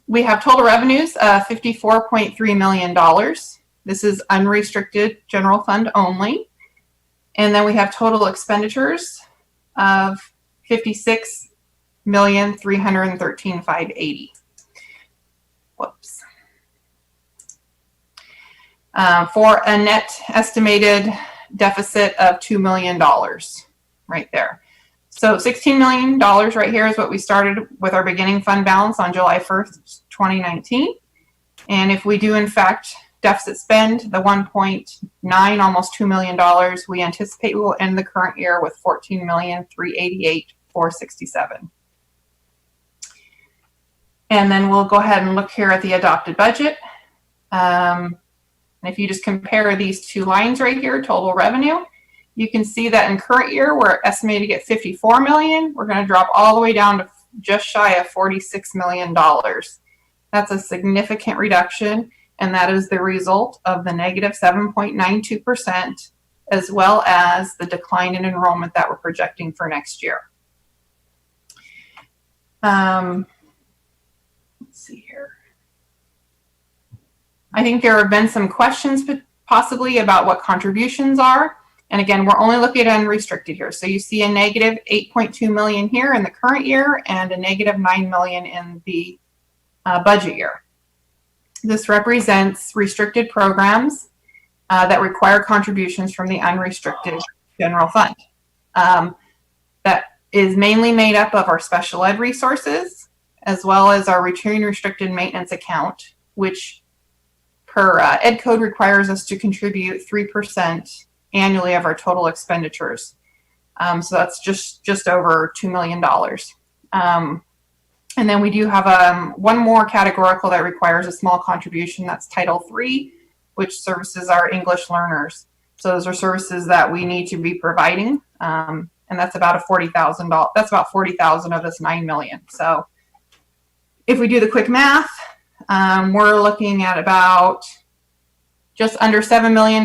We have total revenues of $54.3 million. This is unrestricted general fund only. And then we have total expenditures of $56,313,580. Whoops. For a net estimated deficit of $2 million right there. So $16 million right here is what we started with our beginning fund balance on July 1st, 2019. And if we do in fact deficit spend the 1.9, almost $2 million, we anticipate we will end the current year with $14,388,467. And then we'll go ahead and look here at the adopted budget. And if you just compare these two lines right here, total revenue, you can see that in current year, we're estimated to get $54 million. We're going to drop all the way down to just shy of $46 million. That's a significant reduction, and that is the result of the negative 7.92%, as well as the decline in enrollment that we're projecting for next year. Let's see here. I think there have been some questions possibly about what contributions are. And again, we're only looking at unrestricted here. So you see a negative 8.2 million here in the current year and a negative 9 million in the budget year. This represents restricted programs that require contributions from the unrestricted general fund. That is mainly made up of our special ed resources, as well as our return restricted maintenance account, which per Ed Code requires us to contribute 3% annually of our total expenditures. So that's just over $2 million. And then we do have one more categorical that requires a small contribution. That's Title III, which services our English learners. So those are services that we need to be providing, and that's about $40,000. That's about 40,000 of this $9 million. So if we do the quick math, we're looking at about just under $7 million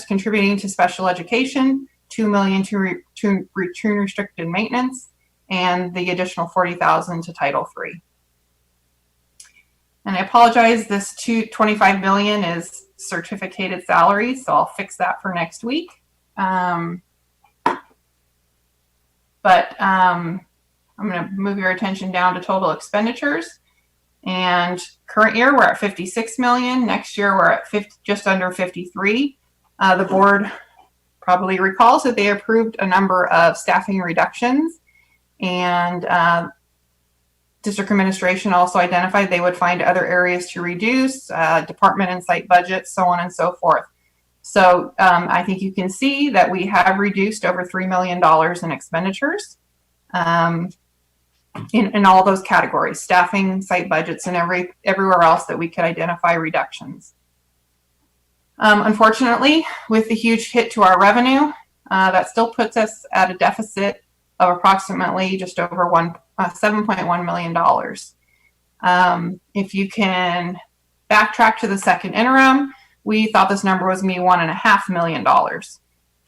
contributing to special education, $2 million to return restricted maintenance, and the additional 40,000 to Title III. And I apologize, this $25 million is certificated salaries, so I'll fix that for next week. But I'm going to move your attention down to total expenditures. And current year, we're at 56 million. Next year, we're at just under 53. The board probably recalls that they approved a number of staffing reductions, and district administration also identified they would find other areas to reduce, department and site budgets, so on and so forth. So I think you can see that we have reduced over $3 million in expenditures in all those categories: staffing, site budgets, and everywhere else that we could identify reductions. Unfortunately, with the huge hit to our revenue, that still puts us at a deficit of approximately just over $7.1 million. If you can backtrack to the second interim, we thought this number was going to be $1.5 million.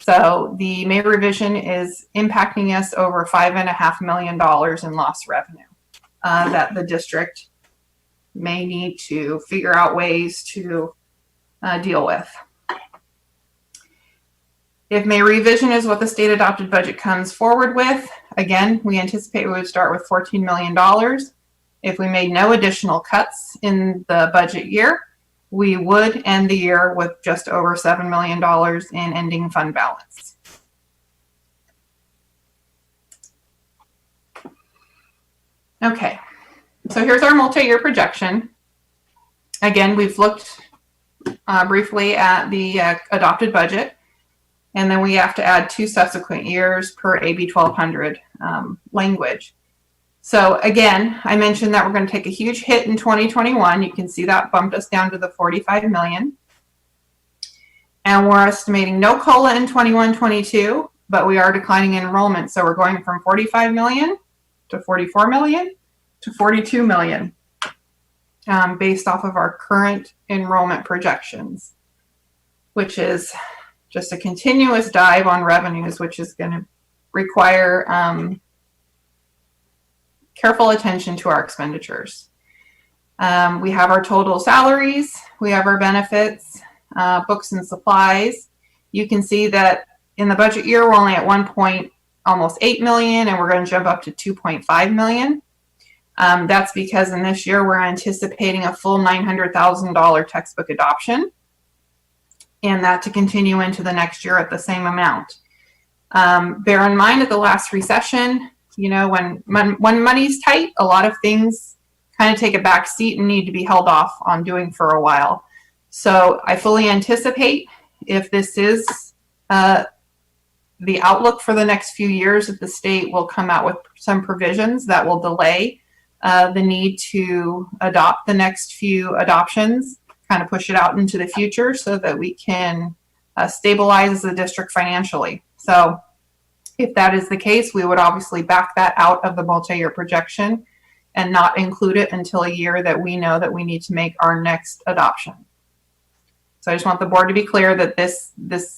So the May revision is impacting us over $5.5 million in lost revenue that the district may need to figure out ways to deal with. If May revision is what the state adopted budget comes forward with, again, we anticipate we would start with $14 million. If we made no additional cuts in the budget year, we would end the year with just over $7 million in ending fund balance. Okay, so here's our multi-year projection. Again, we've looked briefly at the adopted budget, and then we have to add 2 subsequent years per AB 1200 language. So again, I mentioned that we're going to take a huge hit in 2021. You can see that bumped us down to the 45 million. And we're estimating no COLA in 21-22, but we are declining enrollment. So we're going from 45 million to 44 million to 42 million based off of our current enrollment projections, which is just a continuous dive on revenues, which is going to require careful attention to our expenditures. We have our total salaries, we have our benefits, books and supplies. You can see that in the budget year, we're only at almost 8 million, and we're going to jump up to 2.5 million. That's because in this year, we're anticipating a full $900,000 textbook adoption, and that to continue into the next year at the same amount. Bear in mind, at the last recession, you know, when money's tight, a lot of things kind of take a back seat and need to be held off on doing for a while. So I fully anticipate, if this is the outlook for the next few years, that the state will come out with some provisions that will delay the need to adopt the next few adoptions, kind of push it out into the future so that we can stabilize the district financially. So if that is the case, we would obviously back that out of the multi-year projection and not include it until a year that we know that we need to make our next adoption. So I just want the board to be clear that this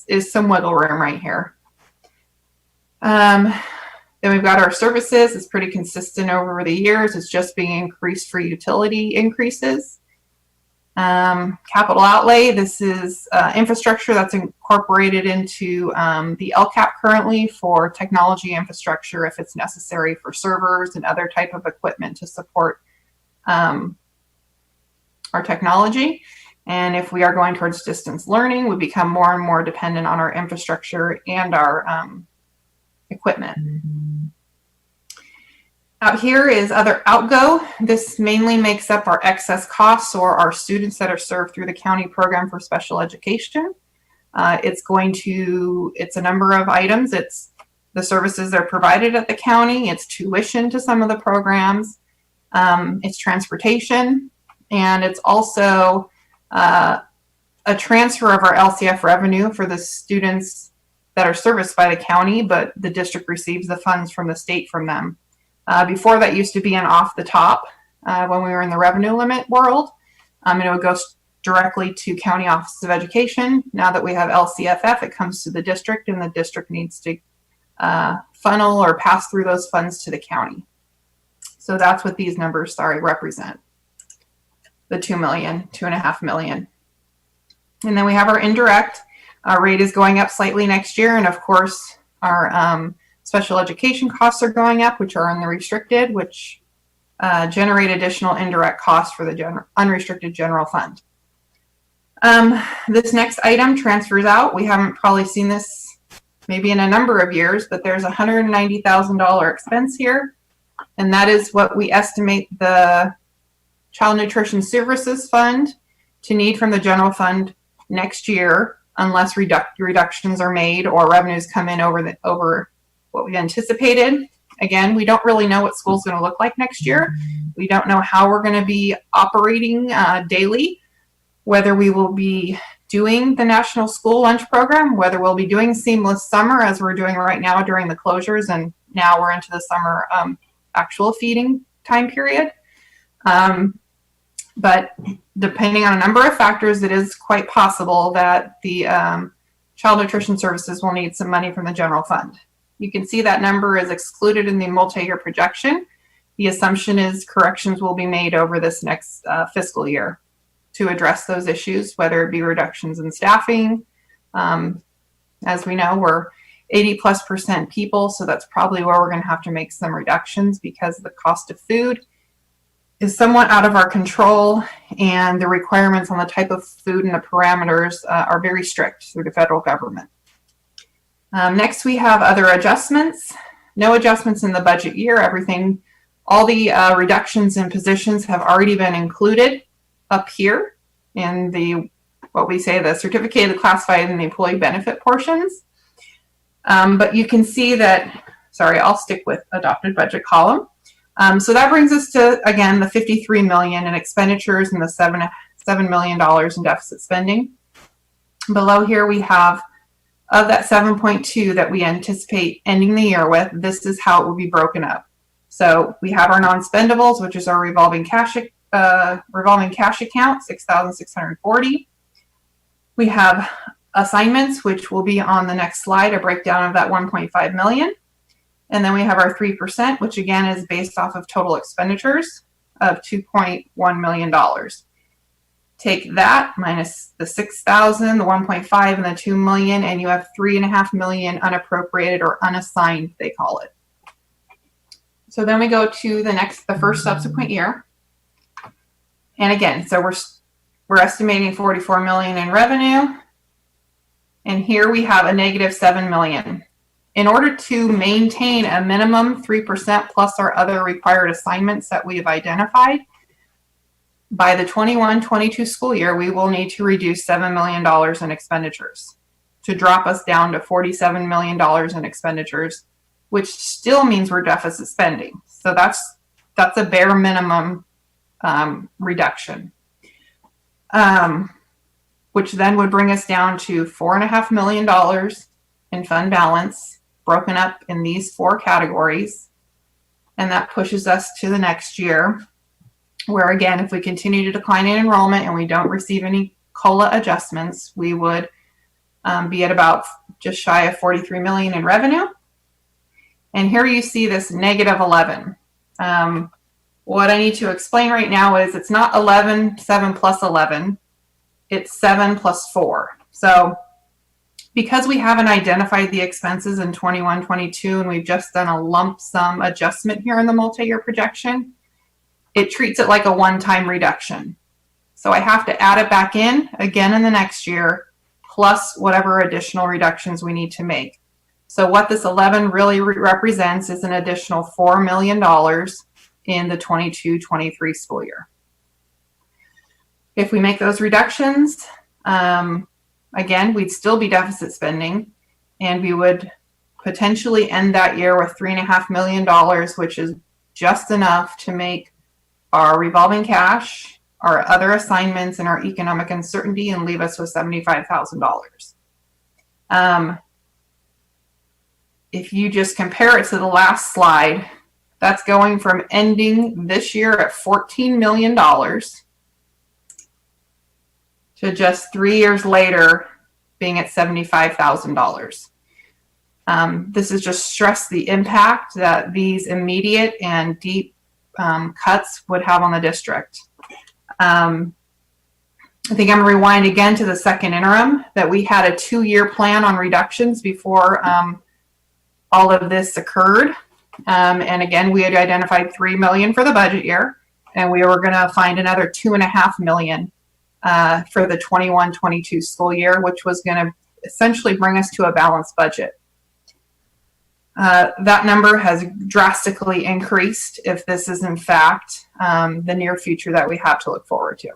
is some wiggle room right here. Then we've got our services. It's pretty consistent over the years. It's just being increased for utility increases. Capital outlay, this is infrastructure that's incorporated into the LCAP currently for technology infrastructure if it's necessary for servers and other type of equipment to support our technology. And if we are going towards distance learning, we become more and more dependent on our infrastructure and our equipment. Out here is other outgo. This mainly makes up our excess costs or our students that are served through the county program for special education. It's a number of items. It's the services that are provided at the county. It's tuition to some of the programs. It's transportation. And it's also a transfer of our LCF revenue for the students that are serviced by the county, but the district receives the funds from the state from them. Before that used to be an off the top when we were in the revenue limit world. And it would go directly to County Office of Education. Now that we have LCFF, it comes to the district, and the district needs to funnel or pass through those funds to the county. So that's what these numbers, represent. The 2 million, 2.5 million. And then we have our indirect. Our rate is going up slightly next year, and of course our special education costs are going up, which are in the restricted, which generate additional indirect costs for the unrestricted general fund. This next item transfers out. We haven't probably seen this maybe in a number of years, but there's a $190,000 expense here, and that is what we estimate the Child Nutrition Services Fund to need from the general fund next year, unless reductions are made or revenues come in over what we anticipated. Again, we don't really know what school's going to look like next year. We don't know how we're going to be operating daily, whether we will be doing the National School Lunch Program, whether we'll be doing Seamless Summer as we're doing right now during the closures, and now we're into the summer actual feeding time period. But depending on a number of factors, it is quite possible that the Child Nutrition Services will need some money from the general fund. You can see that number is excluded in the multi-year projection. The assumption is corrections will be made over this next fiscal year to address those issues, whether it be reductions in staffing. As we know, we're 80+% people, so that's probably where we're going to have to make some reductions because the cost of food is somewhat out of our control, and the requirements on the type of food and the parameters are very strict through the federal government. Next, we have other adjustments. No adjustments in the budget year. All the reductions in positions have already been included up here in the certificated, classified, and the employee benefit portions. But you can see that, I'll stick with adopted budget column. So that brings us to, again, the $53 million in expenditures and the $7 million in deficit spending. Below here we have, of that 7.2 that we anticipate ending the year with, this is how it will be broken up. So we have our non-spendables, which is our revolving cash account, $6,640. We have assignments, which will be on the next slide, a breakdown of that 1.5 million. And then we have our 3%, which again is based off of total expenditures of $2.1 million. Take that minus the 6,000, the 1.5, and the 2 million, and you have 3.5 million unappropriated or unassigned, they call it. So then we go to the first subsequent year. And again, so we're estimating 44 million in revenue. And here we have a negative 7 million. In order to maintain a minimum 3% plus our other required assignments that we have identified, by the 21-22 school year, we will need to reduce $7 million in expenditures to drop us down to $47 million in expenditures, which still means we're deficit spending. So that's a bare minimum reduction, which then would bring us down to $4.5 million in fund balance, broken up in these 4 categories. And that pushes us to the next year, where again, if we continue to decline in enrollment and we don't receive any COLA adjustments, we would be at about just shy of 43 million in revenue. And here you see this negative 11. What I need to explain right now is it's not 7 plus 11, it's 7 plus 4. So because we haven't identified the expenses in 21-22 and we've just done a lump sum adjustment here in the multi-year projection, it treats it like a one-time reduction. So I have to add it back in again in the next year, plus whatever additional reductions we need to make. So what this 11 really represents is an additional $4 million in the 22-23 school year. If we make those reductions, again, we'd still be deficit spending, and we would potentially end that year with $3.5 million, which is just enough to make our revolving cash, our other assignments, and our economic uncertainty, and leave us with $75,000. If you just compare it to the last slide, that's going from ending this year at $14 million to just 3 years later being at $75,000. This is just stress the impact that these immediate and deep cuts would have on the district. I think I'm going to rewind again to the second interim, that we had a 2-year plan on reductions before all of this occurred. And again, we had identified $3 million for the budget year, and we were going to find another $2.5 million for the 21-22 school year, which was going to essentially bring us to a balanced budget. That number has drastically increased if this is in fact the near future that we have to look forward to.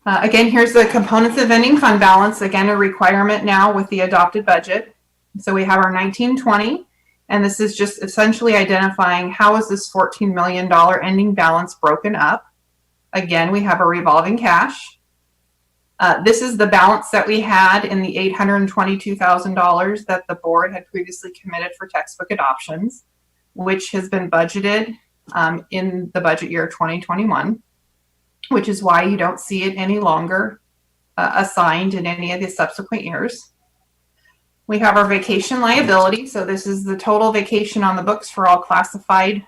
Again, here's the components of ending fund balance. Again, a requirement now with the adopted budget. So we have our 1920, and this is just essentially identifying how is this $14 million ending balance broken up. Again, we have a revolving cash. This is the balance that we had in the $822,000 that the board had previously committed for textbook adoptions, which has been budgeted in the budget year 2021, which is why you don't see it any longer assigned in any of the subsequent years. We have our vacation liability. So this is the total vacation on the books for all classified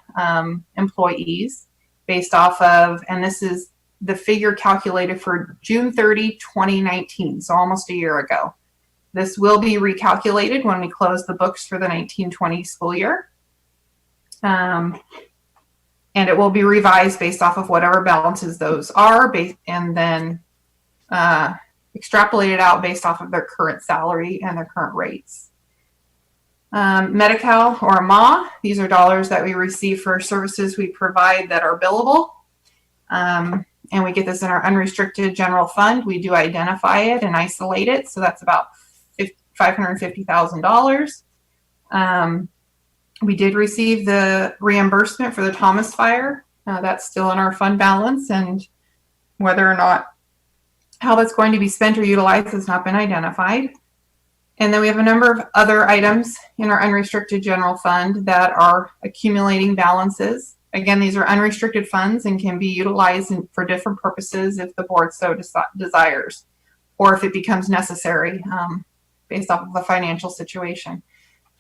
employees based off of, and this is the figure calculated for June 30, 2019, so almost a year ago. This will be recalculated when we close the books for the 1920 school year. And it will be revised based off of whatever balances those are, and then extrapolated out based off of their current salary and their current rates. Medi-Cal or MA, these are dollars that we receive for services we provide that are billable. And we get this in our unrestricted general fund. We do identify it and isolate it. So that's about $550,000. We did receive the reimbursement for the Thomas fire. That's still in our fund balance, and whether or not how that's going to be spent or utilized has not been identified. And then we have a number of other items in our unrestricted general fund that are accumulating balances. Again, these are unrestricted funds and can be utilized for different purposes if the board so desires, or if it becomes necessary based off of the financial situation.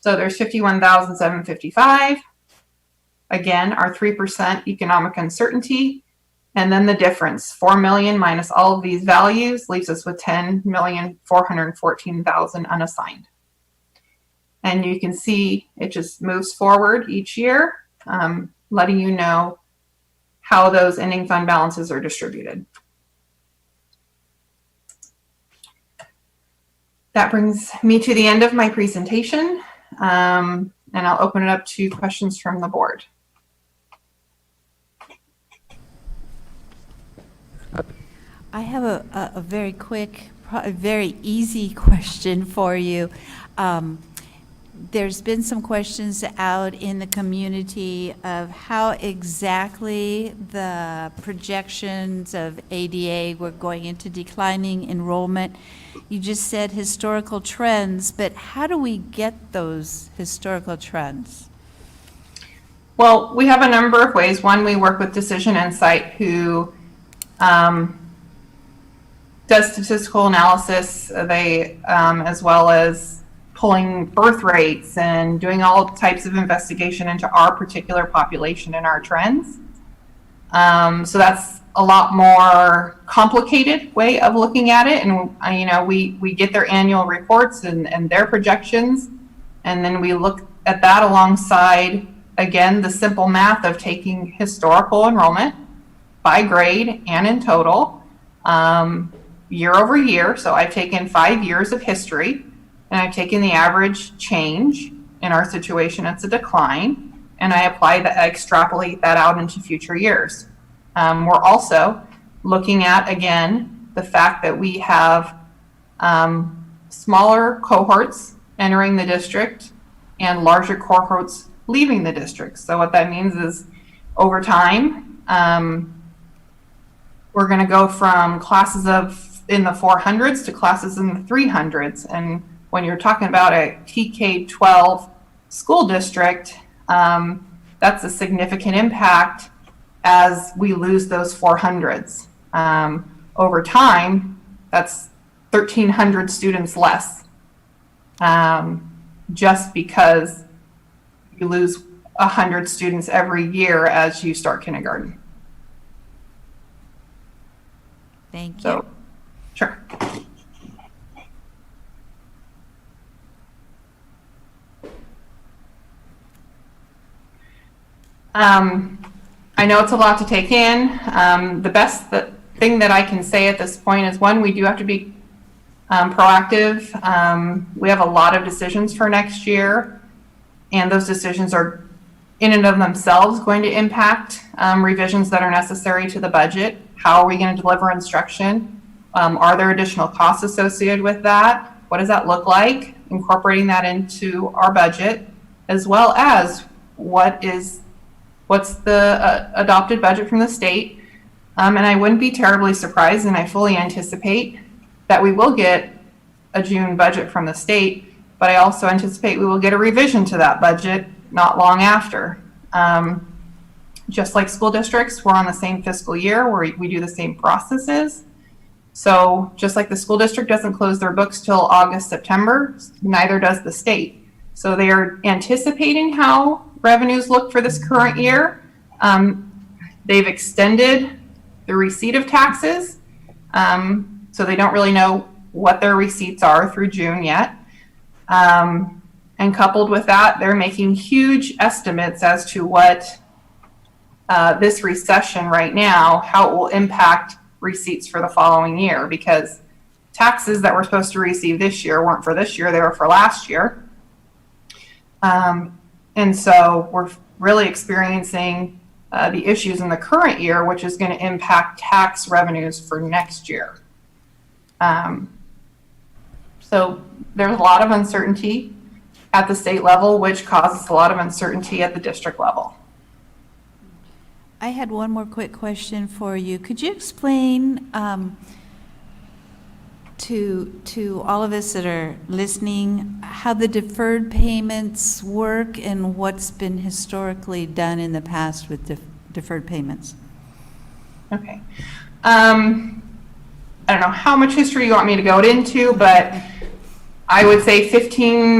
So there's $51,755. Again, our 3% economic uncertainty, and then the difference, $4 million minus all of these values leaves us with $10,414,000 unassigned. And you can see it just moves forward each year, letting you know how those ending fund balances are distributed. That brings me to the end of my presentation, and I'll open it up to questions from the board. I have a very quick, very easy question for you. There's been some questions out in the community of how exactly the projections of ADA were going into declining enrollment. You just said historical trends, but how do we get those historical trends? Well, we have a number of ways. One, we work with Decision Insight, who does statistical analysis. They, as well as pulling birth rates and doing all types of investigation into our particular population and our trends. So that's a lot more complicated way of looking at it. And, we get their annual reports and their projections. And then we look at that alongside, again, the simple math of taking historical enrollment by grade and in total, year over year. So I've taken 5 years of history, and I've taken the average change in our situation. It's a decline, and I extrapolate that out into future years. We're also looking at, again, the fact that we have smaller cohorts entering the district and larger cohorts leaving the district. So what that means is over time, we're going to go from classes in the 400s to classes in the 300s. And when you're talking about a TK-12 school district, that's a significant impact as we lose those 400s. Over time, that's 1,300 students less, just because you lose 100 students every year as you start kindergarten. Thank you. So, sure. I know it's a lot to take in. The best thing that I can say at this point is, one, we do have to be proactive. We have a lot of decisions for next year, and those decisions are in and of themselves going to impact revisions that are necessary to the budget. How are we going to deliver instruction? Are there additional costs associated with that? What does that look like? Incorporating that into our budget, as well as what's the adopted budget from the state. And I wouldn't be terribly surprised, and I fully anticipate that we will get a June budget from the state, but I also anticipate we will get a revision to that budget not long after. Just like school districts, we're on the same fiscal year where we do the same processes. So just like the school district doesn't close their books till August, September, neither does the state. So they are anticipating how revenues look for this current year. They've extended the receipt of taxes, so they don't really know what their receipts are through June yet. And coupled with that, they're making huge estimates as to what this recession right now, how it will impact receipts for the following year, because taxes that we're supposed to receive this year weren't for this year, they were for last year. And so we're really experiencing the issues in the current year, which is going to impact tax revenues for next year. So there's a lot of uncertainty at the state level, which causes a lot of uncertainty at the district level. I had one more quick question for you. Could you explain to all of us that are listening how the deferred payments work and what's been historically done in the past with deferred payments? Okay. I don't know how much history you want me to go into, but I would say 15,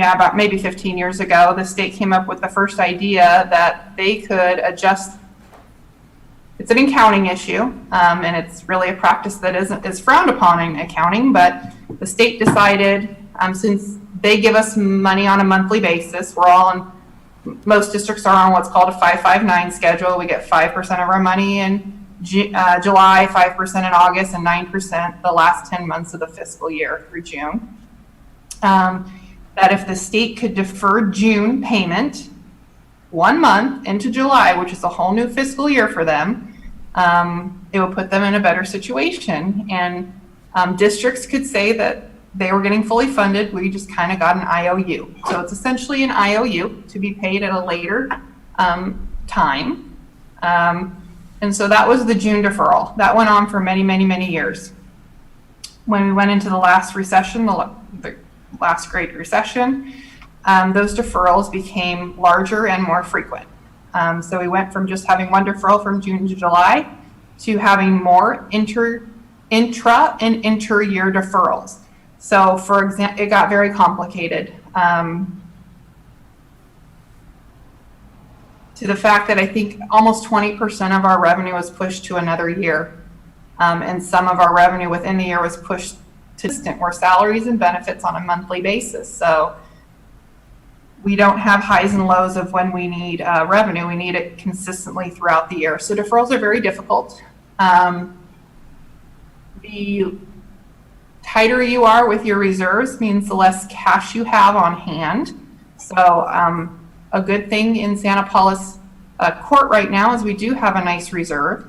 about maybe 15 years ago, the state came up with the first idea that they could adjust. It's an accounting issue, and it's really a practice that is frowned upon in accounting, but the state decided, since they give us money on a monthly basis, most districts are on what's called a 559 schedule. We get 5% of our money in July, 5% in August, and 9% the last 10 months of the fiscal year through June. That if the state could defer June payment 1 month into July, which is a whole new fiscal year for them, it would put them in a better situation. And districts could say that they were getting fully funded. We just kind of got an IOU. So it's essentially an IOU to be paid at a later time. And so that was the June deferral. That went on for many, many, many years. When we went into the last recession, the last Great Recession, those deferrals became larger and more frequent. So we went from just having one deferral from June to July to having more intra and inter-year deferrals. So for example, it got very complicated. To the fact that I think almost 20% of our revenue was pushed to another year. And some of our revenue within the year was pushed to distant, where salaries and benefits on a monthly basis. So we don't have highs and lows of when we need revenue. We need it consistently throughout the year. So deferrals are very difficult. We the tighter you are with your reserves means the less cash you have on hand. So a good thing in Santa Paula's court right now is we do have a nice reserve,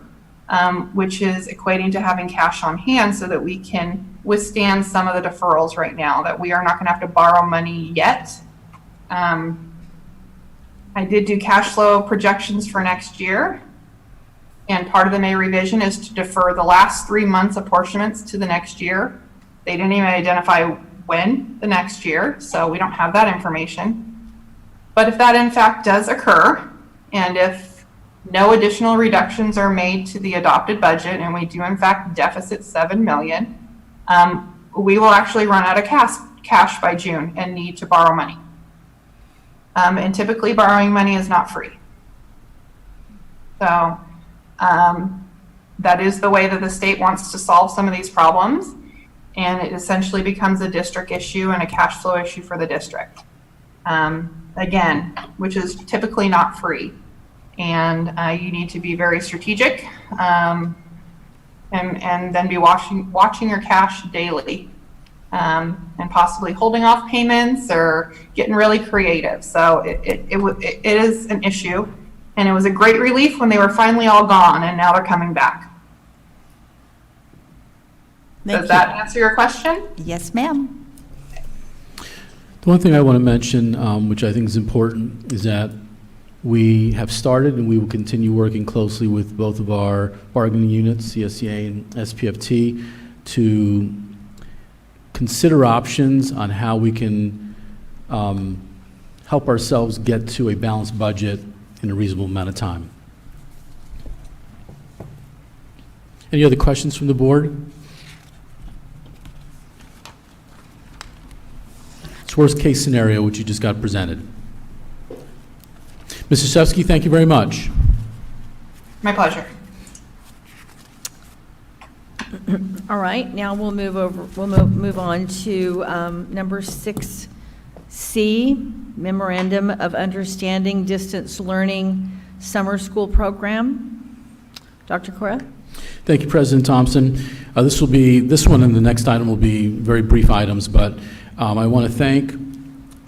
which is equating to having cash on hand so that we can withstand some of the deferrals right now, that we are not going to have to borrow money yet. I did do cash flow projections for next year, and part of the May revision is to defer the last 3 months apportionments to the next year. They didn't even identify when the next year, so we don't have that information. But if that in fact does occur, and if no additional reductions are made to the adopted budget, and we do in fact deficit 7 million, we will actually run out of cash by June and need to borrow money. And typically borrowing money is not free. So that is the way that the state wants to solve some of these problems. And it essentially becomes a district issue and a cash flow issue for the district. Again, which is typically not free. And you need to be very strategic and then be watching your cash daily and possibly holding off payments or getting really creative. So it is an issue. And it was a great relief when they were finally all gone, and now they're coming back. Does that answer your question? Yes, ma'am. The one thing I want to mention, which I think is important, is that we have started and we will continue working closely with both of our bargaining units, CSEA and SPFT, to consider options on how we can help ourselves get to a balanced budget in a reasonable amount of time. Any other questions from the board? Worst case scenario, which you just got presented. Mr. Shevsky, thank you very much. My pleasure. All right, now we'll move on to number 6C, Memorandum of Understanding Distance Learning Summer School Program. Dr. Cora? Thank you, President Thompson. This one and the next item will be very brief items, but I want to thank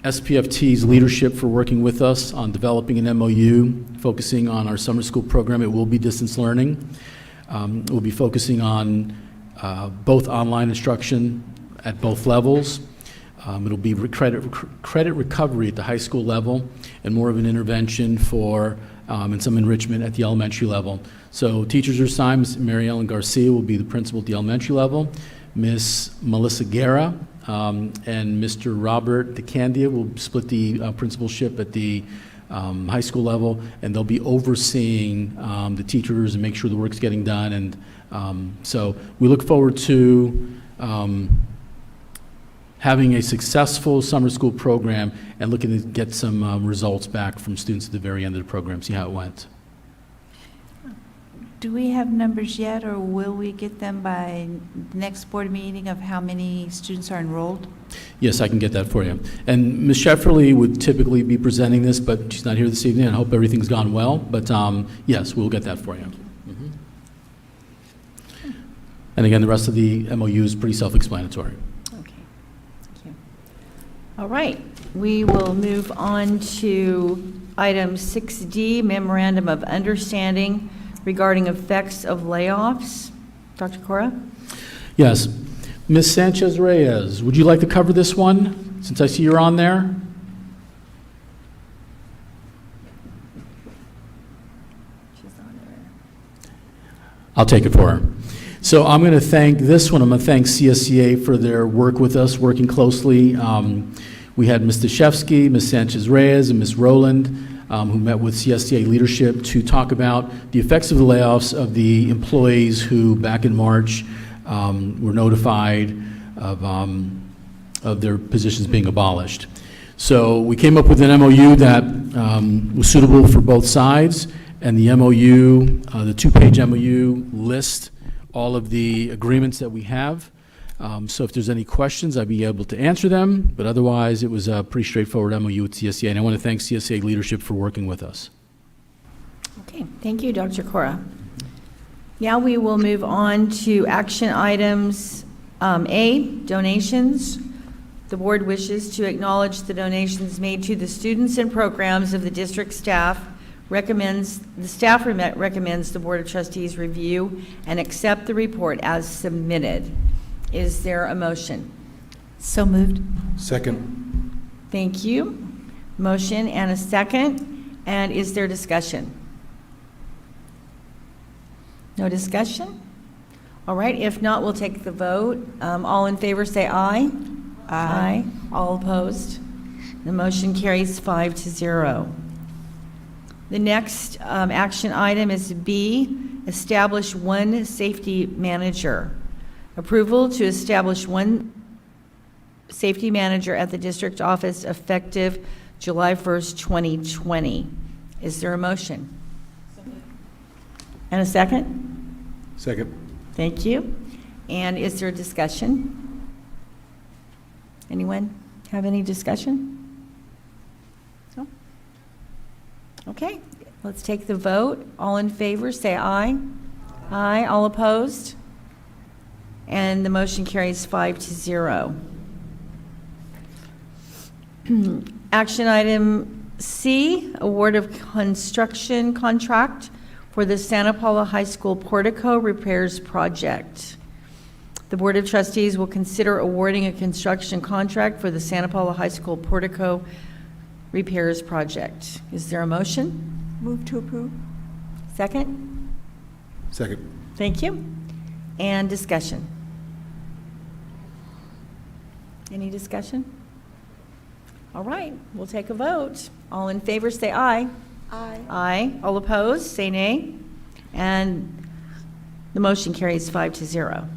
SPFT's leadership for working with us on developing an MOU focusing on our summer school program. It will be distance learning. We'll be focusing on both online instruction at both levels. It'll be credit recovery at the high school level and more of an intervention for and some enrichment at the elementary level. So teachers are assigned. Ms. Mary Ellen Garcia will be the principal at the elementary level. Ms. Melissa Guerra and Mr. Robert DeCandia will split the principalship at the high school level, and they'll be overseeing the teachers and make sure the work's getting done. And so we look forward to having a successful summer school program and looking to get some results back from students at the very end of the program, see how it went. Do we have numbers yet, or will we get them by the next board meeting of how many students are enrolled? Yes, I can get that for you. And Ms. Shefferly would typically be presenting this, but she's not here this evening. I hope everything's gone well. But yes, we'll get that for you. Mm-hmm. And again, the rest of the MOU is pretty self-explanatory. Okay, thank you. All right, we will move on to item 6D, Memorandum of Understanding regarding effects of layoffs. Dr. Cora? Yes. Ms. Sanchez-Reyes, would you like to cover this one, since I see you're on there? She's on there. I'll take it for her. So I'm going to thank this one. I'm going to thank CSEA for their work with us, working closely. We had Ms. Deshevsky, Ms. Sanchez-Reyes, and Ms. Rowland, who met with CSEA leadership to talk about the effects of the layoffs of the employees who, back in March, were notified of their positions being abolished. So we came up with an MOU that was suitable for both sides, and the MOU, the two-page MOU, lists all of the agreements that we have. So if there's any questions, I'd be able to answer them, but otherwise it was a pretty straightforward MOU with CSEA, and I want to thank CSEA leadership for working with us. Okay, thank you, Dr. Cora. Now we will move on to action items. A, donations. The board wishes to acknowledge the donations made to the students and programs of the district staff. The staff recommends the Board of Trustees review and accept the report as submitted. Is there a motion? So moved. Second. Thank you. Motion and a second. And is there discussion? No discussion? All right, if not, we'll take the vote. All in favor say aye. Aye. All opposed? The motion carries 5-0. The next action item is B, establish one safety manager. Approval to establish one safety manager at the district office effective July 1st, 2020. Is there a motion? And a second? Second. Thank you. And is there discussion? Anyone have any discussion? No? Okay, let's take the vote. All in favor, say aye. Aye. All opposed? And the motion carries 5-0. Action item C, award of construction contract for the Santa Paula High School portico repairs project. The Board of Trustees will consider awarding a construction contract for the Santa Paula High School portico repairs project. Is there a motion? Move to approve. Second? Second. Thank you. And discussion? Any discussion? All right, we'll take a vote. All in favor, say aye. Aye. Aye. All opposed, say nay. And the motion carries 5-0.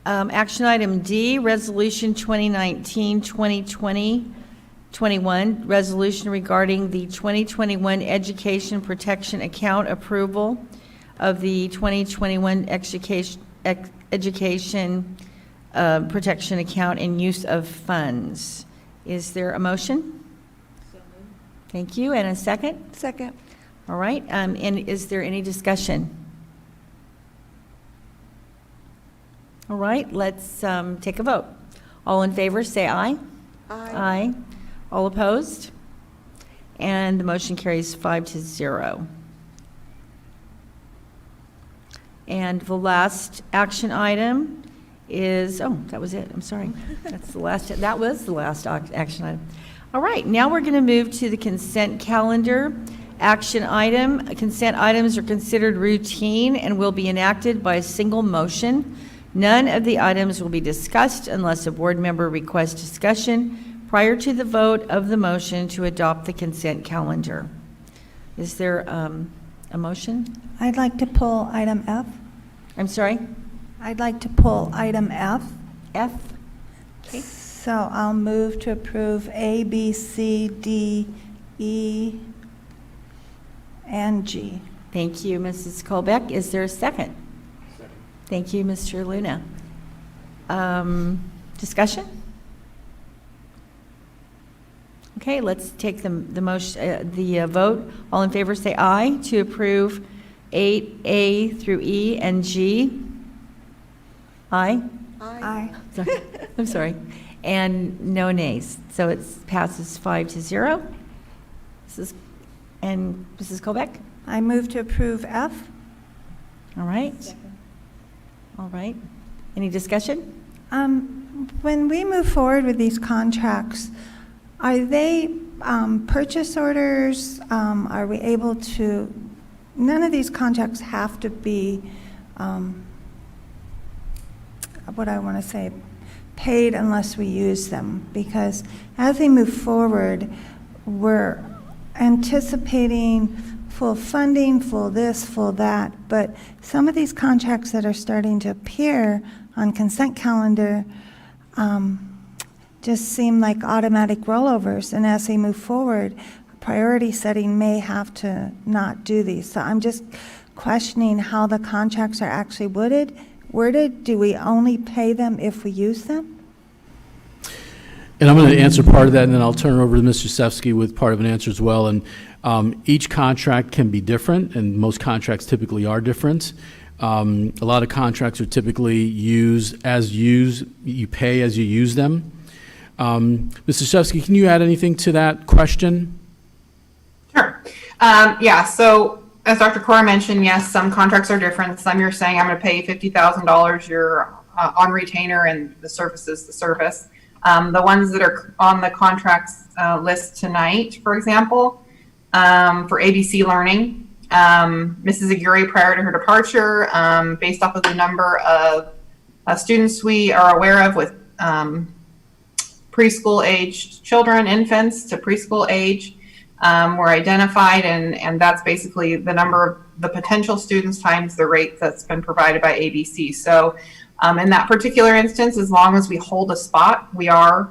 Action item D, Resolution 2019-2020-21, resolution regarding the 2021 Education Protection Account approval of the 2021 Education Protection Account and use of funds. Is there a motion? Thank you. And a second? Second. All right. And is there any discussion? All right. Let's take a vote. All in favor, say aye. Aye. Aye. All opposed? And the motion carries 5-0. And the last action item is, oh, that was it. I'm sorry. That was the last action item. All right, now we're going to move to the consent calendar. Action item, consent items are considered routine and will be enacted by a single motion. None of the items will be discussed unless a board member requests discussion prior to the vote of the motion to adopt the consent calendar. Is there a motion? I'd like to pull item F. I'm sorry? I'd like to pull item F. F? Okay. So I'll move to approve A, B, C, D, E, and G. Thank you, Mrs. Colbeck. Is there a second? Second. Thank you, Mr. Luna. Discussion? Okay, let's take the motion, the vote. All in favor, say aye to approve 8A through E and G. Aye. Aye. Sorry. I'm sorry. And no nays. So it passes 5-0. Mrs. Colbeck? I move to approve F. All right. All right. Any discussion? When we move forward with these contracts, are they purchase orders? Are we able to, none of these contracts have to be, what I want to say, paid unless we use them, because as we move forward, we're anticipating full funding, full this, full that, but some of these contracts that are starting to appear on consent calendar just seem like automatic rollovers, and as we move forward, priority setting may have to not do these. So I'm just questioning how the contracts are actually worded. Do we only pay them if we use them? And I'm going to answer part of that, and then I'll turn it over to Mr. Sefsky with part of an answer as well. And Each contract can be different, and most contracts typically are different. A lot of contracts are typically you pay as you use them. Mr. Shevsky, can you add anything to that question? Sure. Yeah, so as Dr. Cora mentioned, yes, some contracts are different. Some you're saying I'm going to pay $50,000, you're on retainer, and the service is the service. The ones that are on the contracts list tonight, for example, for ABC Learning, Mrs. Aguirre, prior to her departure, based off of the number of students we are aware of with preschool aged children, infants to preschool age, were identified, and that's basically the number of the potential students times the rate that's been provided by ABC. So in that particular instance, as long as we hold a spot, we are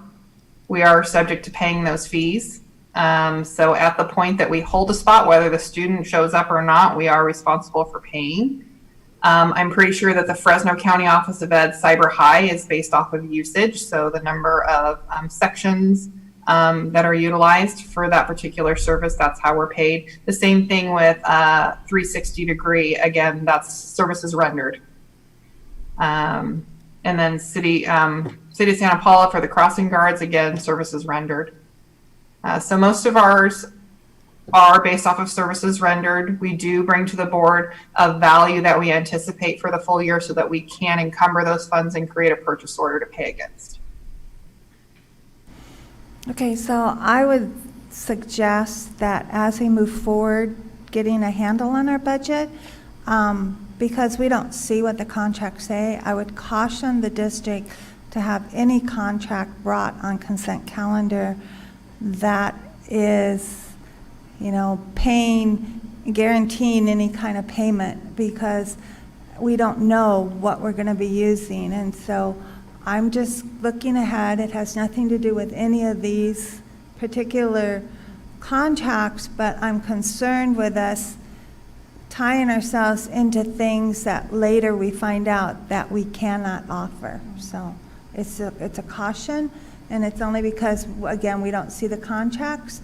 subject to paying those fees. So at the point that we hold a spot, whether the student shows up or not, we are responsible for paying. I'm pretty sure that the Fresno County Office of Ed Cyber High is based off of usage, so the number of sections that are utilized for that particular service, that's how we're paid. The same thing with 360 Degree, again, that's services rendered. And then City of Santa Paula for the crossing guards, again, services rendered. So most of ours are based off of services rendered. We do bring to the board a value that we anticipate for the full year so that we can encumber those funds and create a purchase order to pay against. Okay, so I would suggest that as we move forward, getting a handle on our budget, because we don't see what the contracts say, I would caution the district to have any contract brought on consent calendar that is, guaranteeing any kind of payment, because we don't know what we're going to be using. And so I'm just looking ahead. It has nothing to do with any of these particular contracts, but I'm concerned with us tying ourselves into things that later we find out that we cannot offer. So it's a caution, and it's only because, again, we don't see the contracts,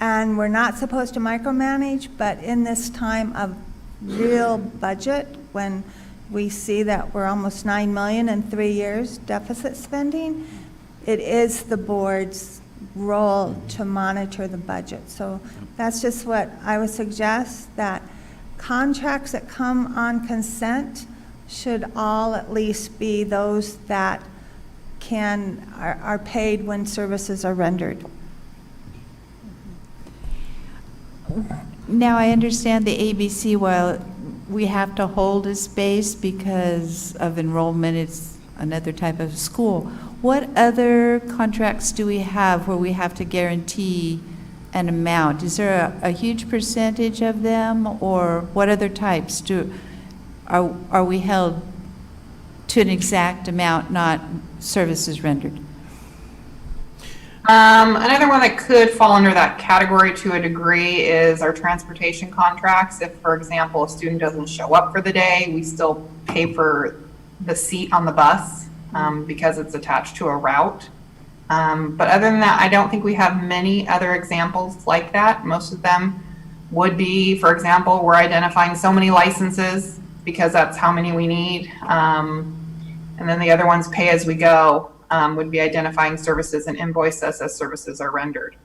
and we're not supposed to micromanage, but in this time of real budget, when we see that we're almost $9 million in 3 years deficit spending, it is the board's role to monitor the budget. So that's just what I would suggest, that contracts that come on consent should all at least be those that are paid when services are rendered. Now, I understand the ABC, while we have to hold a space because of enrollment, it's another type of school. What other contracts do we have where we have to guarantee an amount? Is there a huge percentage of them, or what other types are we held to an exact amount, not services rendered? Another one that could fall under that category to a degree is our transportation contracts. If, for example, a student doesn't show up for the day, we still pay for the seat on the bus because it's attached to a route. But other than that, I don't think we have many other examples like that. Most of them would be, for example, we're identifying so many licenses because that's how many we need. And then the other ones, pay as we go, would be identifying services and invoice us as services are rendered.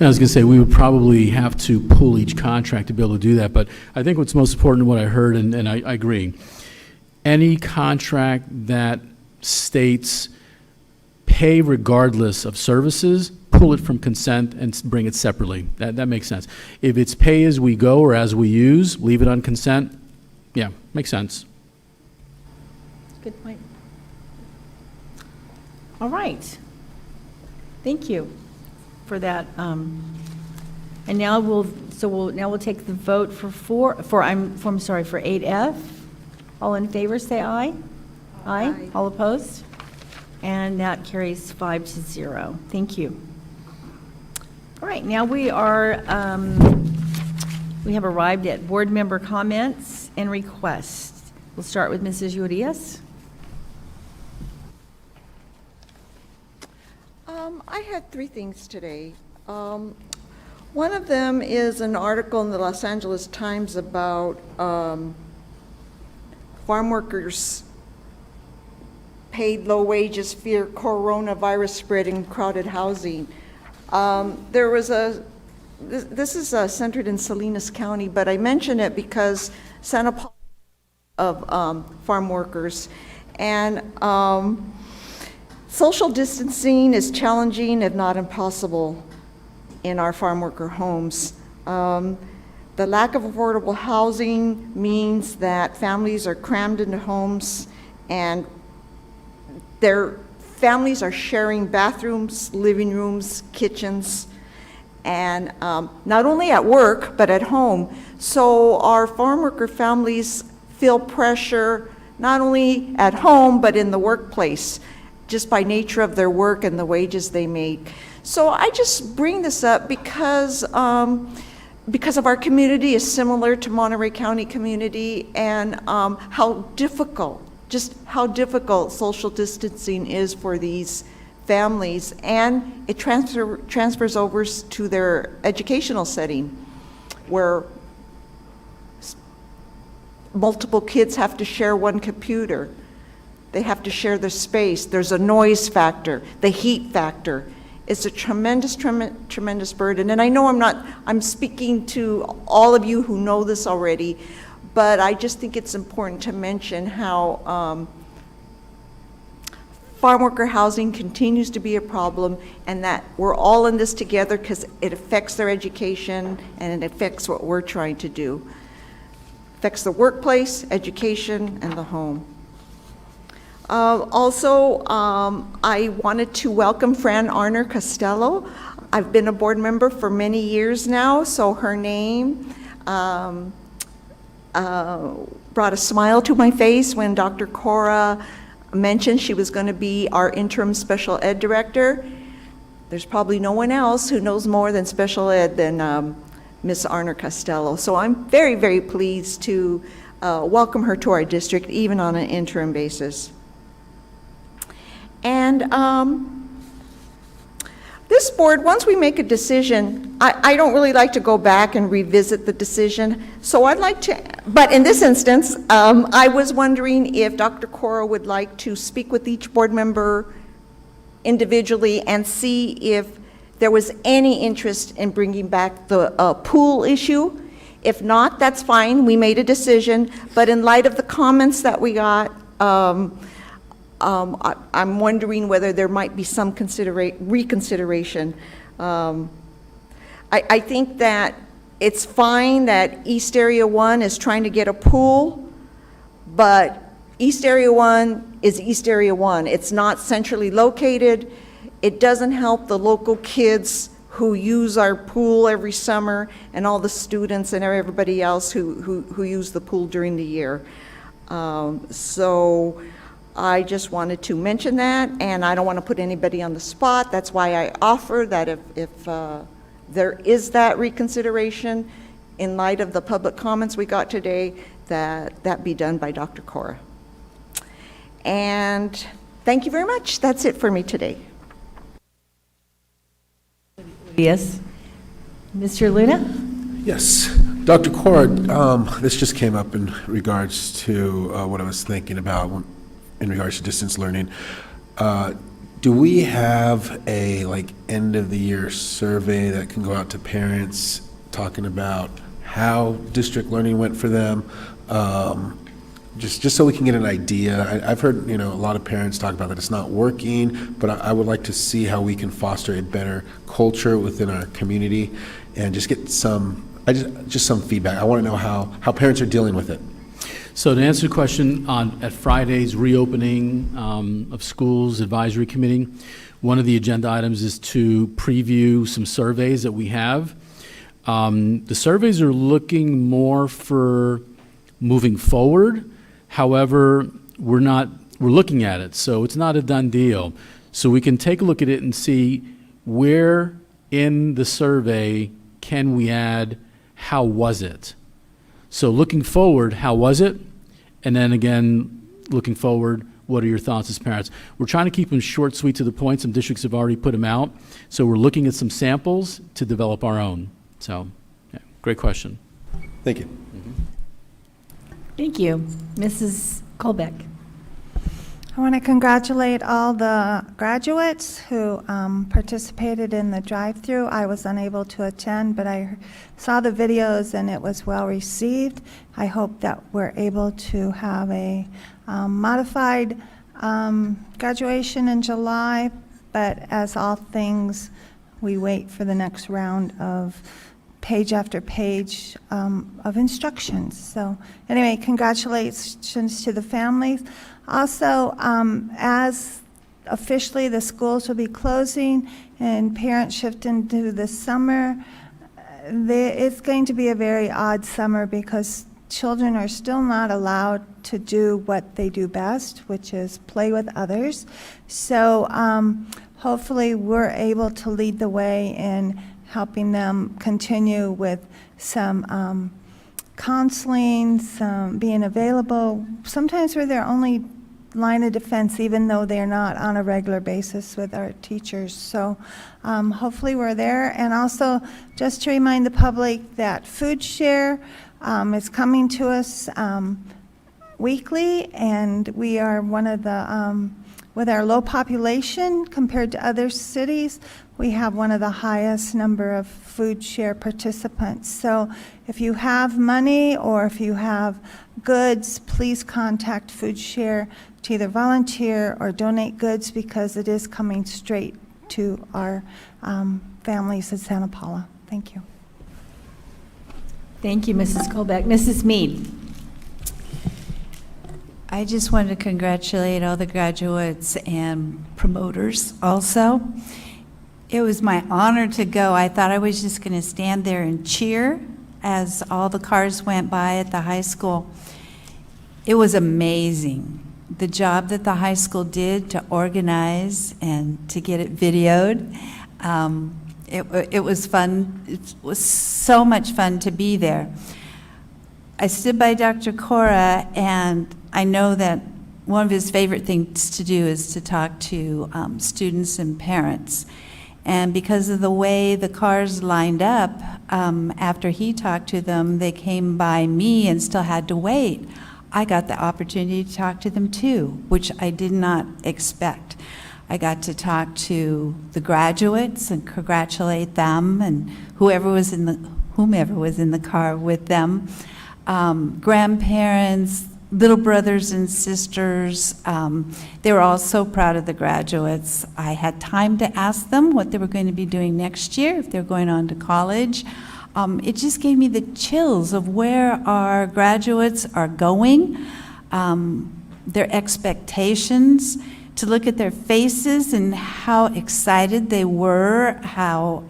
I was going to say, we would probably have to pull each contract to be able to do that, but I think what's most important, what I heard, and I agree, any contract that states pay regardless of services, pull it from consent and bring it separately. That makes sense. If it's pay as we go or as we use, leave it on consent. Yeah, makes sense. Good point. All right. Thank you for that. And now we'll take the vote for 8F. All in favor, say aye. Aye. All opposed? And that carries 5-0. Thank you. All right, now we have arrived at board member comments and requests. We'll start with Mrs. Urias. I had 3 things today. One of them is an article in the Los Angeles Times about farm workers paid low wages fear coronavirus spread in crowded housing. There was this is centered in Salinas County, but I mention it because Santa Paula of farm workers, and social distancing is challenging, if not impossible, in our farm worker homes. The lack of affordable housing means that families are crammed into homes, and their families are sharing bathrooms, living rooms, kitchens, and not only at work, but at home. So our farm worker families feel pressure not only at home, but in the workplace, just by nature of their work and the wages they make. So I just bring this up because of our community is similar to Monterey County community, and how difficult social distancing is for these families, and it transfers over to their educational setting, where multiple kids have to share one computer. They have to share their space. There's a noise factor, the heat factor. It's a tremendous burden. And I know I'm speaking to all of you who know this already, but I just think it's important to mention how farm worker housing continues to be a problem, and that we're all in this together because it affects their education and it affects what we're trying to do. It affects the workplace, education, and the home. Also, I wanted to welcome Fran Arner Costello. I've been a board member for many years now, so her name brought a smile to my face when Dr. Cora mentioned she was going to be our interim special ed director. There's probably no one else who knows more than special ed than Ms. Arner Costello. So I'm very, very pleased to welcome her to our district, even on an interim basis. And this board, once we make a decision, I don't really like to go back and revisit the decision. So I'd like to, but in this instance, I was wondering if Dr. Cora would like to speak with each board member individually and see if there was any interest in bringing back the pool issue. If not, that's fine, we made a decision, but in light of the comments that we got, I'm wondering whether there might be some reconsideration. I think that it's fine that East Area 1 is trying to get a pool, but East Area 1 is East Area 1. It's not centrally located. It doesn't help the local kids who use our pool every summer, and all the students and everybody else who use the pool during the year. So I just wanted to mention that, and I don't want to put anybody on the spot. That's why I offer that if there is that reconsideration, in light of the public comments we got today, that be done by Dr. Cora. And thank you very much. That's it for me today. Yes. Mr. Luna? Yes. Dr. Cora, this just came up in regards to what I was thinking about in regards to distance learning. Do we have a end of the year survey that can go out to parents talking about how district learning went for them? Just so we can get an idea. I've heard a lot of parents talk about that it's not working, but I would like to see how we can foster a better culture within our community and just get some feedback. I want to know how parents are dealing with it. So to answer the question, at Friday's reopening of schools advisory committee, one of the agenda items is to preview some surveys that we have. The surveys are looking more for moving forward. However, we're looking at it, so it's not a done deal. So we can take a look at it and see where in the survey can we add, how was it? So looking forward, how was it? And then again, looking forward, what are your thoughts as parents? We're trying to keep them short, sweet, to the point. Some districts have already put them out. So we're looking at some samples to develop our own. So, yeah, great question. Thank you. Thank you. Mrs. Colbeck. I want to congratulate all the graduates who participated in the drive-through. I was unable to attend, but I saw the videos and it was well received. I hope that we're able to have a modified graduation in July, but as all things, we wait for the next round of page after page of instructions. So anyway, congratulations to the families. Also, as officially the schools will be closing and parents shift into the summer, it's going to be a very odd summer because children are still not allowed to do what they do best, which is play with others. So hopefully we're able to lead the way in helping them continue with some counseling, some being available. Sometimes we're their only line of defense, even though they're not on a regular basis with our teachers. So hopefully we're there. And also, just to remind the public that Food Share is coming to us weekly, and we are one of the, with our low population compared to other cities, we have one of the highest number of Food Share participants. So if you have money or if you have goods, please contact Food Share to either volunteer or donate goods, because it is coming straight to our families in Santa Paula. Thank you. Thank you, Mrs. Colbeck. Mrs. Mead. I just wanted to congratulate all the graduates and promoters also. It was my honor to go. I thought I was just going to stand there and cheer as all the cars went by at the high school. It was amazing, the job that the high school did to organize and to get it videoed. It was fun. It was so much fun to be there. I stood by Dr. Cora, and I know that one of his favorite things to do is to talk to students and parents. And because of the way the cars lined up, after he talked to them, they came by me and still had to wait. I got the opportunity to talk to them too, which I did not expect. I got to talk to the graduates and congratulate them and whomever was in the car with them. Grandparents, little brothers and sisters, they were all so proud of the graduates. I had time to ask them what they were going to be doing next year, if they're going on to college. It just gave me the chills of where our graduates are going, their expectations, to look at their faces and how excited they were, how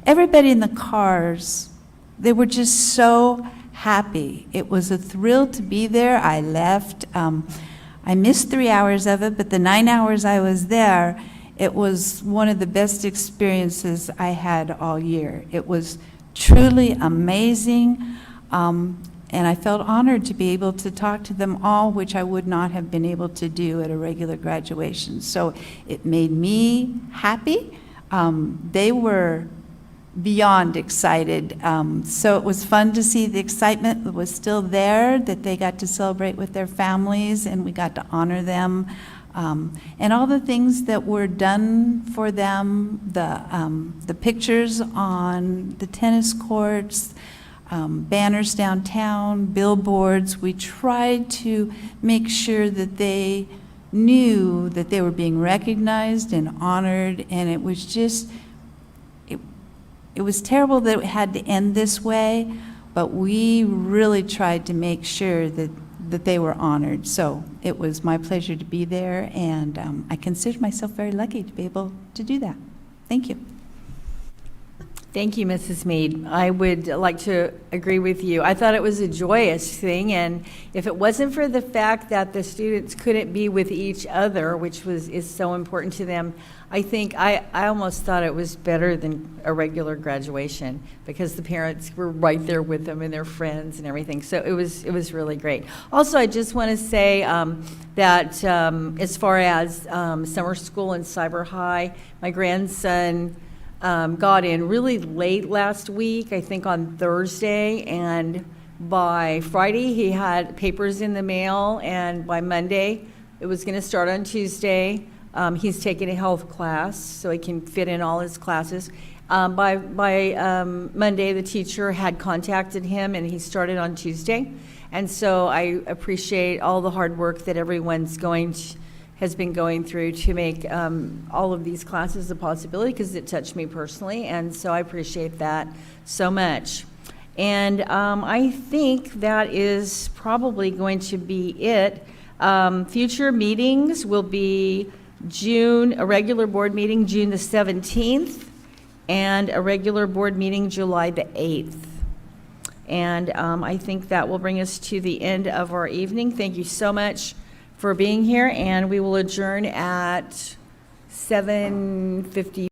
everybody in the cars, they were just so happy. It was a thrill to be there. I left. I missed 3 hours of it, but the 9 hours I was there, it was one of the best experiences I had all year. It was truly amazing, and I felt honored to be able to talk to them all, which I would not have been able to do at a regular graduation. So it made me happy. They were beyond excited. So it was fun to see the excitement that was still there, that they got to celebrate with their families and we got to honor them. And all the things that were done for them, the pictures on the tennis courts, banners downtown, billboards. We tried to make sure that they knew that they were being recognized and honored, and it was just, it was terrible that it had to end this way, but we really tried to make sure that they were honored. So it was my pleasure to be there, and I consider myself very lucky to be able to do that. Thank you. Thank you, Mrs. Mead. I would like to agree with you. I thought it was a joyous thing, and if it wasn't for the fact that the students couldn't be with each other, which is so important to them, I think I almost thought it was better than a regular graduation because the parents were right there with them and their friends and everything. So it was really great. Also, I just want to say that as far as summer school and cyber high, my grandson got in really late last week, I think on Thursday, and by Friday, he had papers in the mail, and by Monday, it was going to start on Tuesday. He's taking a health class, so he can fit in all his classes. By Monday, the teacher had contacted him, and he started on Tuesday. And so I appreciate all the hard work that everyone's has been going through to make all of these classes a possibility, because it touched me personally, and so I appreciate that so much. And I think that is probably going to be it. Future meetings will be a regular board meeting June the 17th, and a regular board meeting July the 8th. And I think that will bring us to the end of our evening. Thank you so much for being here, and we will adjourn at 7:50.